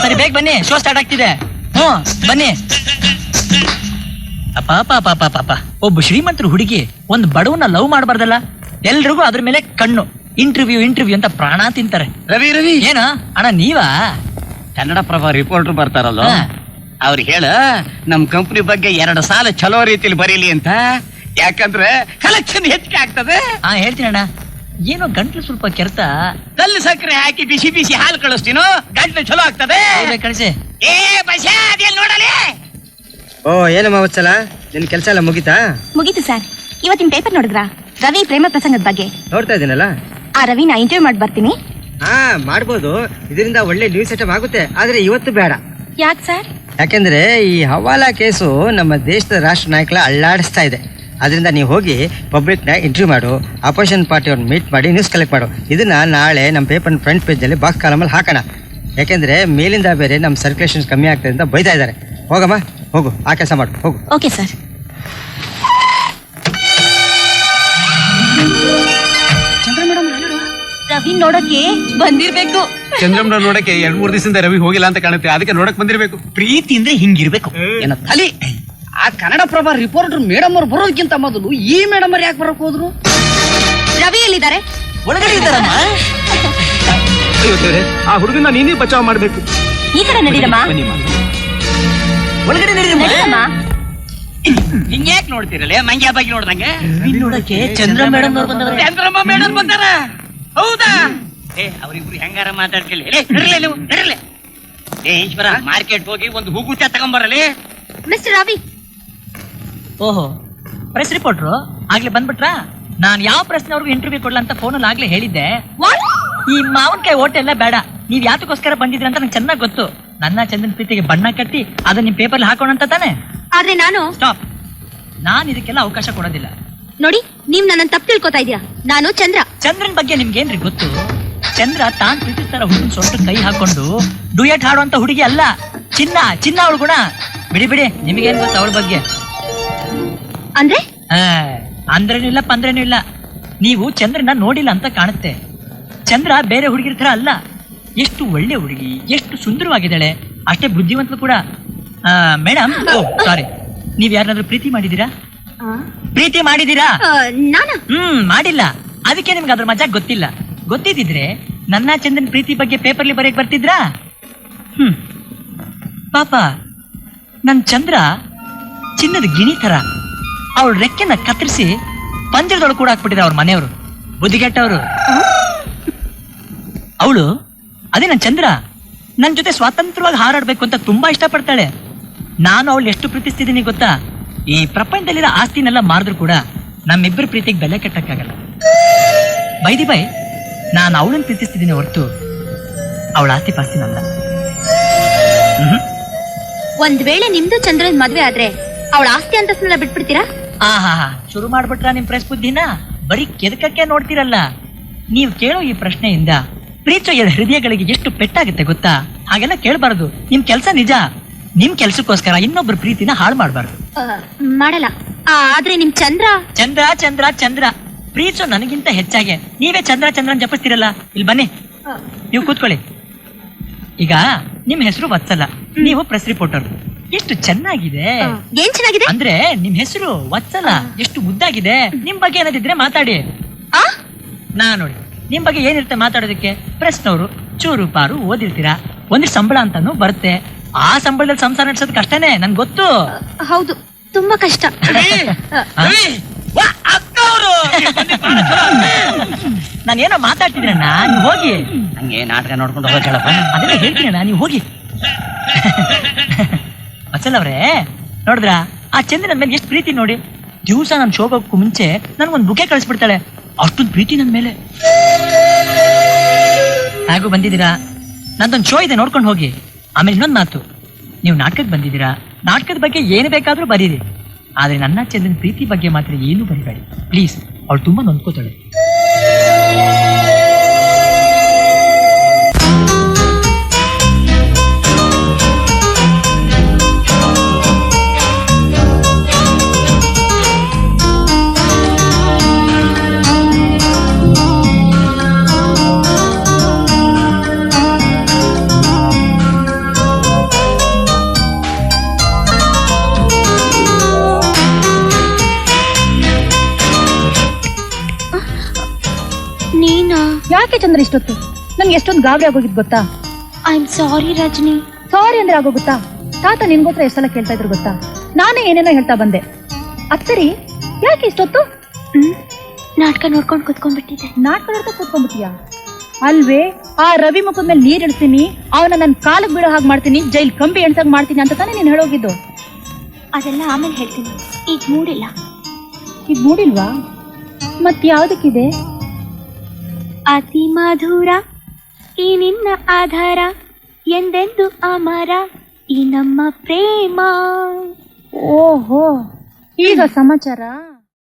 ಸರಿ, ಬೇಗ ಬನ್ನಿ, ಶೋ ಸ್ಟಾರ್ಟ್ ಆಗ್ತಿದೆ. ಬನ್ನಿ. ಪಾಪ ಒಬ್ಬ ಶ್ರೀಮಂತರ ಹುಡುಗಿ ಒಂದು ಬಡವನ್ನ ಲವ್ ಮಾಡಬಾರ್ದಲ್ಲ? ಎಲ್ರಿಗೂ ಅದ್ರ ಮೇಲೆ ಕಣ್ಣು. ಇಂಟರ್ವ್ಯೂ ಅಂತ ಪ್ರಾಣ ತಿಂತಾರೆ. ರವಿ ಏನ ಅಣ್ಣ, ನೀವಾ? ಕನ್ನಡ ಪ್ರಭ ರಿಪೋರ್ಟರ್ ಬರ್ತಾರಲ್ಲ, ಅವ್ರು ಹೇಳ ನಮ್ ಕಂಪ್ನಿ ಬಗ್ಗೆ 2 ಸಾಲ ಚಲೋ ರೀತಿಲಿ ಬರೀಲಿ ಅಂತ. ಯಾಕಂದ್ರೆ ಕಲೆಕ್ಷನ್ ಹೆಚ್ಚಿಗೆ ಆಗ್ತದೆ. ಹೇಳ್ತೀನಿ ಅಣ್ಣ. ಏನೋ ಗಂಟ್ಲು ಸ್ವಲ್ಪ ಕೆರೆತ. ಕಲ್ಲು ಸಕ್ಕರೆ ಹಾಕಿ ಬಿಸಿ ಬಿಸಿ ಹಾಲು ಕಳಿಸ್ತೀನೋ, ಗಂಟ್ಲು ಚಲೋ ಆಗ್ತದೆ. ಕಳಿಸಿ. ನೋಡಲಿ. ಓ, ಏನಮ್ಮ ವತ್ಸಲ, ನಿನ್ ಕೆಲಸ ಎಲ್ಲ ಮುಗಿತಾ? ಮುಗೀತು ಸರ್. ಇವತ್ತಿನ ಪೇಪರ್ ನೋಡಿದ್ರಾ? ರವಿ ಪ್ರೇಮ ಪ್ರಸಂಗದ ಬಗ್ಗೆ. ನೋಡ್ತಾ ಇದೀನಲ್ಲ. ಆ ರವಿನ ಇಂಟರ್ವ್ಯೂ ಮಾಡಿ ಬರ್ತೀನಿ. ಮಾಡ್ಬೋದು. ಇದರಿಂದ ಒಳ್ಳೆ ನ್ಯೂಸ್ ಐಟಮ್ ಆಗುತ್ತೆ. ಆದ್ರೆ ಇವತ್ತು ಬೇಡ. ಯಾಕೆ ಸರ್? ಯಾಕೆಂದ್ರೆ ಈ ಹವಾಲಾ ಕೇಸು ನಮ್ಮ ದೇಶದ ರಾಷ್ಟ್ರ ನಾಯಕರ ಅಳ್ಳಾಡಿಸ್ತಾ ಇದೆ. ಅದರಿಂದ ನೀವು ಹೋಗಿ ಪಬ್ಲಿಕ್ನ ಇಂಟರ್ವ್ಯೂ ಮಾಡು, ಅಪೋಸಿಷನ್ ಪಾರ್ಟಿಯವ್ರನ್ನ ಮೀಟ್ ಮಾಡಿ ನ್ಯೂಸ್ ಕಲೆಕ್ಟ್ ಮಾಡು. ಇದನ್ನ ನಾಳೆ ನಮ್ಮ ಪೇಪರ್ ಫ್ರಂಟ್ ಪೇಜಲ್ಲಿ ಬಾಕ್ಸ್ ಕಾಲಮಲ್ಲಿ ಹಾಕೋಣ. ಯಾಕೆಂದ್ರೆ ಮೇಲಿಂದ ಬೇರೆ ನಮ್ಮ ಸರ್ಕ್ಯುಲೇಷನ್ ಕಮ್ಮಿ ಆಗ್ತದೆ ಅಂತ ಬೈತಾ ಇದ್ದಾರೆ. ಹೋಗಮ್ಮ, ಹೋಗು, ಆ ಕೆಲಸ ಮಾಡು, ಹೋಗು. Okay sir. ರವಿ ನೋಡಕ್ಕೆ ಬಂದಿರ್ಬೇಕು. ಚಂದ್ರಮ್ಮನ ನೋಡಕ್ಕೆ 2-3 ದಿವಸದಿಂದ ರವಿ ಹೋಗಿಲ್ಲ ಅಂತ ಕಾಣುತ್ತೆ. ಅದಕ್ಕೆ ನೋಡಕ್ ಬಂದಿರ್ಬೇಕು. ಪ್ರೀತಿ ಅಂದ್ರೆ ಹಿಂಗಿರ್ಬೇಕು. ಏನ ತಲಿ? ಆ ಕನ್ನಡ ಪ್ರಭಾ ರಿಪೋರ್ಟರ್ ಮೇಡಮ್ ಅವ್ರು ಬರೋದಕ್ಕಿಂತ ಮೊದಲು ಈ ಮೇಡಮ್ ಅವ್ರು ಯಾಕೆ ಬರಕ್ ಹೋದ್ರು? ರವಿ ಎಲ್ಲಿದ್ದಾರೆ? ಒಳಗಡೆ ಇದ್ದಾರಮ್ಮ. ಆ ಹುಡುಗನ ನೀನೇ ಬಚಾವ್ ಮಾಡ್ಬೇಕು. ಈ ಕಡೆ ನಡೀರಮ್ಮ. ಒಳಗಡೆ ನಡೀರಮ್ಮ. ಹಿಂಗ್ಯಾಕ್ ನೋಡ್ತಿರಲ್ಲ ಮಂಗ್ಯಾ ಬಗ್ಗೆ ನೋಡ್ದಂಗೆ? ನೋಡಕ್ಕೆ ಚಂದ್ರ ಮೇಡಮ್ ಅವ್ರು ಬಂದವರು. ಚಂದ್ರಮ್ಮ ಮೇಡಮ್ ಬಂದಾರ? ಹೌದಾ? ಅವ್ರಿಬ್ರು ಹೆಂಗಾರ ಮಾತಾಡ್ಕೊಳ್ಳಿ. ನಡೀರಲಿ. ಈಶ್ವರ, ಮಾರ್ಕೆಟ್ ಹೋಗಿ ಒಂದು ಹೂಗುಚ್ಚ ತಗೊಂಬರಲಿ. ಮಿಸ್ಟರ್ ರವಿ. ಓಹೋ, ಪ್ರೆಸ್ ರಿಪೋರ್ಟ್ರು ಆಗ್ಲೇ ಬಂದ್ಬಿಟ್ರಾ? ನಾನ್ ಯಾವ ಪ್ರಶ್ನೆ ಅವ್ರಿಗೂ ಇಂಟರ್ವ್ಯೂ ಕೊಡ್ಲ ಅಂತ ಫೋನಲ್ಲಿ ಆಗ್ಲೇ ಹೇಳಿದ್ದೆ. ಈ ಮಾವನ್ಕಾಯಿ ಓಟೆ ಎಲ್ಲ ಬೇಡ. ನೀವ್ ಯಾತಕ್ಕೋಸ್ಕರ ಬಂದಿದ್ರಿ ಅಂತ ನಂಗೆ ಚೆನ್ನಾಗಿ ಗೊತ್ತು. ನನ್ನ ಚಂದನ್ ಪ್ರೀತಿಗೆ ಬಣ್ಣ ಕಟ್ಟಿ ಅದನ್ನ ನಿಮ್ ಪೇಪರ್ ಹಾಕೋಣ ಅಂತ ತಾನೆ? ಆದ್ರೆ ನಾನು ಸ್ಟಾಪ್. ನಾನ್ ಇದಕ್ಕೆಲ್ಲ ಅವಕಾಶ ಕೊಡೋದಿಲ್ಲ. ನೋಡಿ, ನೀವ್ ನನ್ನ ತಪ್ಪು ತಿಳ್ಕೊತಾ ಇದೀಯಾ. ನಾನು ಚಂದ್ರ. ಚಂದ್ರನ್ ಬಗ್ಗೆ ನಿಮ್ಗೇನ್ರಿ ಗೊತ್ತು? ಚಂದ್ರ ತಾನ್ ಪ್ರೀತಿಸ್ತಾರ ಹುಡುಗನ್ ಸೊಂಟ ಕೈ ಹಾಕೊಂಡು ಡುಯೆಟ್ ಹಾಡುವಂತ ಹುಡುಗಿ ಅಲ್ಲ. ಚಿನ್ನ ಅವಳು ಗುಣ. ಬಿಡಿ, ನಿಮಗೇನ್ ಗೊತ್ತು ಅವಳ ಬಗ್ಗೆ? ಅಂದ್ರೆ ಅಂದ್ರೇನು ಇಲ್ಲ, ಪಂದ್ರೇನು ಇಲ್ಲ. ನೀವು ಚಂದ್ರನ ನೋಡಿಲ್ಲ ಅಂತ ಕಾಣುತ್ತೆ. ಚಂದ್ರ ಬೇರೆ ಹುಡುಗಿರ ತರ ಅಲ್ಲ. ಎಷ್ಟು ಒಳ್ಳೆ ಹುಡುಗಿ, ಎಷ್ಟು ಸುಂದರವಾಗಿದ್ದಾಳೆ, ಅಷ್ಟೇ ಬುದ್ಧಿವಂತರು ಕೂಡ. ಮೇಡಮ್, ಸಾರಿ, ನೀವ್ ಯಾರನ್ನಾದ್ರೂ ಪ್ರೀತಿ ಮಾಡಿದೀರಾ? ನಾನು ಮಾಡಿಲ್ಲ. ಅದಕ್ಕೆ ನಿಮ್ಗೆ ಅದ್ರ ಮಜಾ ಗೊತ್ತಿಲ್ಲ. ಗೊತ್ತಿದ್ರೆ ನನ್ನ ಚಂದನ್ ಪ್ರೀತಿ ಬಗ್ಗೆ ಪೇಪರ್ಲಿ ಬರೆಯಕ್ ಬರ್ತಿದ್ರಾ? ಪಾಪ ನನ್ ಚಂದ್ರ ಚಿನ್ನದ ಗಿಣಿ ತರ. ಅವಳ ರೆಕ್ಕೆನ ಕತ್ತರಿಸಿ ಪಂಜರದೊಳಗೆ ಕೂಡ ಹಾಕ್ಬಿಟ್ಟಿದ್ರೆ ಅವ್ರ ಮನೆಯವರು, ಬುದ್ಧಿಗೆಟ್ಟವರು. ಅವಳು, ಅದೇ ನನ್ ಚಂದ್ರ, ನನ್ ಜೊತೆ ಸ್ವಾತಂತ್ರ್ಯವಾಗಿ ಹಾರಾಡ್ಬೇಕು ಅಂತ ತುಂಬಾ ಇಷ್ಟಪಡ್ತಾಳೆ. ನಾನು ಅವಳು ಎಷ್ಟು ಪ್ರೀತಿಸ್ತಿದ್ದೀನಿ ಗೊತ್ತಾ? ಈ ಪ್ರಪಂಚದಲ್ಲಿರೋ ಆಸ್ತಿನೆಲ್ಲ ಮಾರಿದ್ರು ಕೂಡ ನಮ್ಮಿಬ್ಬರ ಪ್ರೀತಿಗೆ ಬೆಲೆ ಕಟ್ಟಕ್ಕಾಗಲ್ಲ. ಬೈ ನಾನು ಅವಳನ್ನು ಪ್ರೀತಿಸ್ತಿದ್ದೀನಿ ಹೊರತು ಅವಳ ಆಸ್ತಿ ಪಾಸ್ತಿನಲ್ಲ. ಒಂದ್ ವೇಳೆ ನಿಮ್ದು ಚಂದ್ರನ್ ಮದ್ವೆ ಆದ್ರೆ ಅವಳ ಆಸ್ತಿ ಅಂತಸ್ನೆಲ್ಲ ಬಿಟ್ಬಿಡ್ತೀರಾ? ಶುರು ಮಾಡ್ಬಿಟ್ರ ನಿಮ್ ಪ್ರೆಸ್ ಬುದ್ಧಿನ? ಬರೀ ಕೆದಕಕ್ಕೆ ನೋಡ್ತಿರಲ್ಲ. ನೀವು ಕೇಳೋ ಈ ಪ್ರಶ್ನೆಯಿಂದ ಪ್ರೀತಿಯ ಹೃದಯಗಳಿಗೆ ಎಷ್ಟು ಪೆಟ್ಟಾಗುತ್ತೆ ಗೊತ್ತಾ? ಹಾಗೆಲ್ಲ ಕೇಳಬಾರದು. ನಿಮ್ ಕೆಲ್ಸ ನಿಜ. ನಿಮ್ ಕೆಲ್ಸಕ್ಕೋಸ್ಕರ ಇನ್ನೊಬ್ರು ಪ್ರೀತಿನ ಹಾಳು ಮಾಡಬಾರ್ದು. ಮಾಡಲ್ಲ. ಆದ್ರೆ ನಿಮ್ ಚಂದ್ರ ಚಂದ್ರ ಪ್ರೀತಿಸೋ ನನಗಿಂತ ಹೆಚ್ಚಾಗೆ ನೀವೇ ಚಂದ್ರನ್ ಜಪಿಸ್ತಿರಲ್ಲ. ಇಲ್ಲಿ ಬನ್ನಿ, ನೀವು ಕೂತ್ಕೊಳ್ಳಿ. ಈಗ ನಿಮ್ ಹೆಸರು ವತ್ಸಲ, ನೀವು ಪ್ರೆಸ್ ರಿಪೋರ್ಟರ್. ಎಷ್ಟು ಚೆನ್ನಾಗಿದೆ. ಏನ್ ಚೆನ್ನಾಗಿದೆ ಅಂದ್ರೆ ನಿಮ್ ಹೆಸರು ವತ್ಸಲ ಎಷ್ಟು ಮುದ್ದಾಗಿದೆ. ನಿಮ್ ಬಗ್ಗೆ ಏನಾದಿದ್ರೆ ಮಾತಾಡಿ. ನೋಡಿ, ನಿಮ್ ಬಗ್ಗೆ ಏನಿರುತ್ತೆ ಮಾತಾಡೋದಕ್ಕೆ? ಪ್ರೆಸ್ನವರು ಚೂರು ಪಾರು ಓದಿರ್ತೀರಾ, ಒಂದಿಷ್ಟು ಸಂಬಳ ಅಂತಾನು ಬರುತ್ತೆ. ಆ ಸಂಬಳದಲ್ಲಿ ಸಂಸಾರ ನಡೆಸೋದು ಕಷ್ಟನೇ, ನನ್ಗೆ ಗೊತ್ತು. ಹೌದು, ತುಂಬಾ ಕಷ್ಟ. ನಾನೇನೋ ಮಾತಾಡ್ತಿದ್ದೀನಣ್ಣ, ನೀವು ಹೋಗಿ. ಹಂಗೆ ನಾಟಕ ನೋಡ್ಕೊಂಡು ಹೋಗಪ್ಪ. ಅದನ್ನೇ ಹೇಳ್ತೀನಣ್ಣ, ನೀವು ಹೋಗಿ. ವತ್ಸಲ ಅವ್ರೆ, ನೋಡಿದ್ರ ಆ ಚಂದ್ರನ ಮೇಲೆ ಎಷ್ಟು ಪ್ರೀತಿ ನೋಡಿ. ದಿವಸ ನಾನು ಶೋಭಕ್ಕೂ ಮುಂಚೆ ನನ್ಗೊಂದು ಬುಕೆ ಕಳಿಸ್ಬಿಡ್ತಾಳೆ. ಅಷ್ಟೊಂದು ಪ್ರೀತಿ ನನ್ನ ಮೇಲೆ. ಹೇಗೂ ಬಂದಿದ್ದೀರಾ? ನಂದೊಂದು ಶೋ ಇದೆ, ನೋಡ್ಕೊಂಡು ಹೋಗಿ. ಆಮೇಲೆ ಇನ್ನೊಂದು ಮಾತು, ನೀವು ನಾಟಕಕ್ಕೆ ಬಂದಿದ್ದೀರಾ, ನಾಟಕದ ಬಗ್ಗೆ ಏನು ಬೇಕಾದ್ರೂ ಬರೀರಿ, ಆದ್ರೆ ನನ್ನ ಚಂದ್ರನ ಪ್ರೀತಿ ಬಗ್ಗೆ ಮಾತ್ರ ಏನು ಬರಿಬೇಡಿ ಪ್ಲೀಸ್. ಅವಳು ತುಂಬಾ ನೊಂದ್ಕೋತಾಳೆ. ನೀನಾ? ಯಾಕೆ ಚಂದ್ರ ಇಷ್ಟೊತ್ತು? ನನ್ಗೆ ಎಷ್ಟೊಂದು ಗಾಬರಿ ಆಗೋಗಿದ್ ಗೊತ್ತಾ? I am sorry Rajani. Sorry ಅಂದ್ರೆ ಆಗೋಗುತ್ತಾ? ತಾತ ನಿನ್ಗೋತ್ರ ಎಷ್ಟೆಲ್ಲ ಕೇಳ್ತಾ ಇದ್ರು ಗೊತ್ತಾ? ನಾನೇ ಏನೇನೋ ಹೇಳ್ತಾ ಬಂದೆ. ಅತ್ತರಿ ಯಾಕೆ ಇಷ್ಟೊತ್ತು? ನಾಟಕ ನೋಡ್ಕೊಂಡು ಕುತ್ಕೊಂಡ್ಬಿಟ್ಟಿದ್ದೆ. ನಾಟಕ ನೋಡ್ತಾ ಕೂತ್ಕೊಂಡ್ಬಿಟ್ಟಿಯಾ? ಅಲ್ವೇ, ಆ ರವಿ ಮುಖದ ಮೇಲೆ ನೀರ್ ಇಡ್ತೀನಿ, ಅವನ ನನ್ನ ಕಾಲಿಗೆ ಬೀಳೋ ಹಾಗೆ ಮಾಡ್ತೀನಿ, ಜೈಲ್ ಕಂಬಿ ಎಣ್ಸಾಗ್ ಮಾಡ್ತೀನಿ ಅಂತ ತಾನೇ ನೀನ್ ಹೇಳೋಗಿದ್ದು. ಅದೆಲ್ಲ ಆಮೇಲೆ ಹೇಳ್ತೀನಿ, ಈಗ ಮೂಡಿಲ್ಲ. ಈಗ ಮೂಡಿಲ್ವಾ? ಮತ್ ಯಾವ್ದಕ್ಕಿದೆ? ಅತಿ ಮಧುರ ಈ ನಿನ್ನ ಆಧಾರ, ಎಂದೆಂದು ಅಮರ ಈ ನಮ್ಮ ಪ್ರೇಮ. ಓಹೋ, ಈಗ ಸಮಾಚಾರ.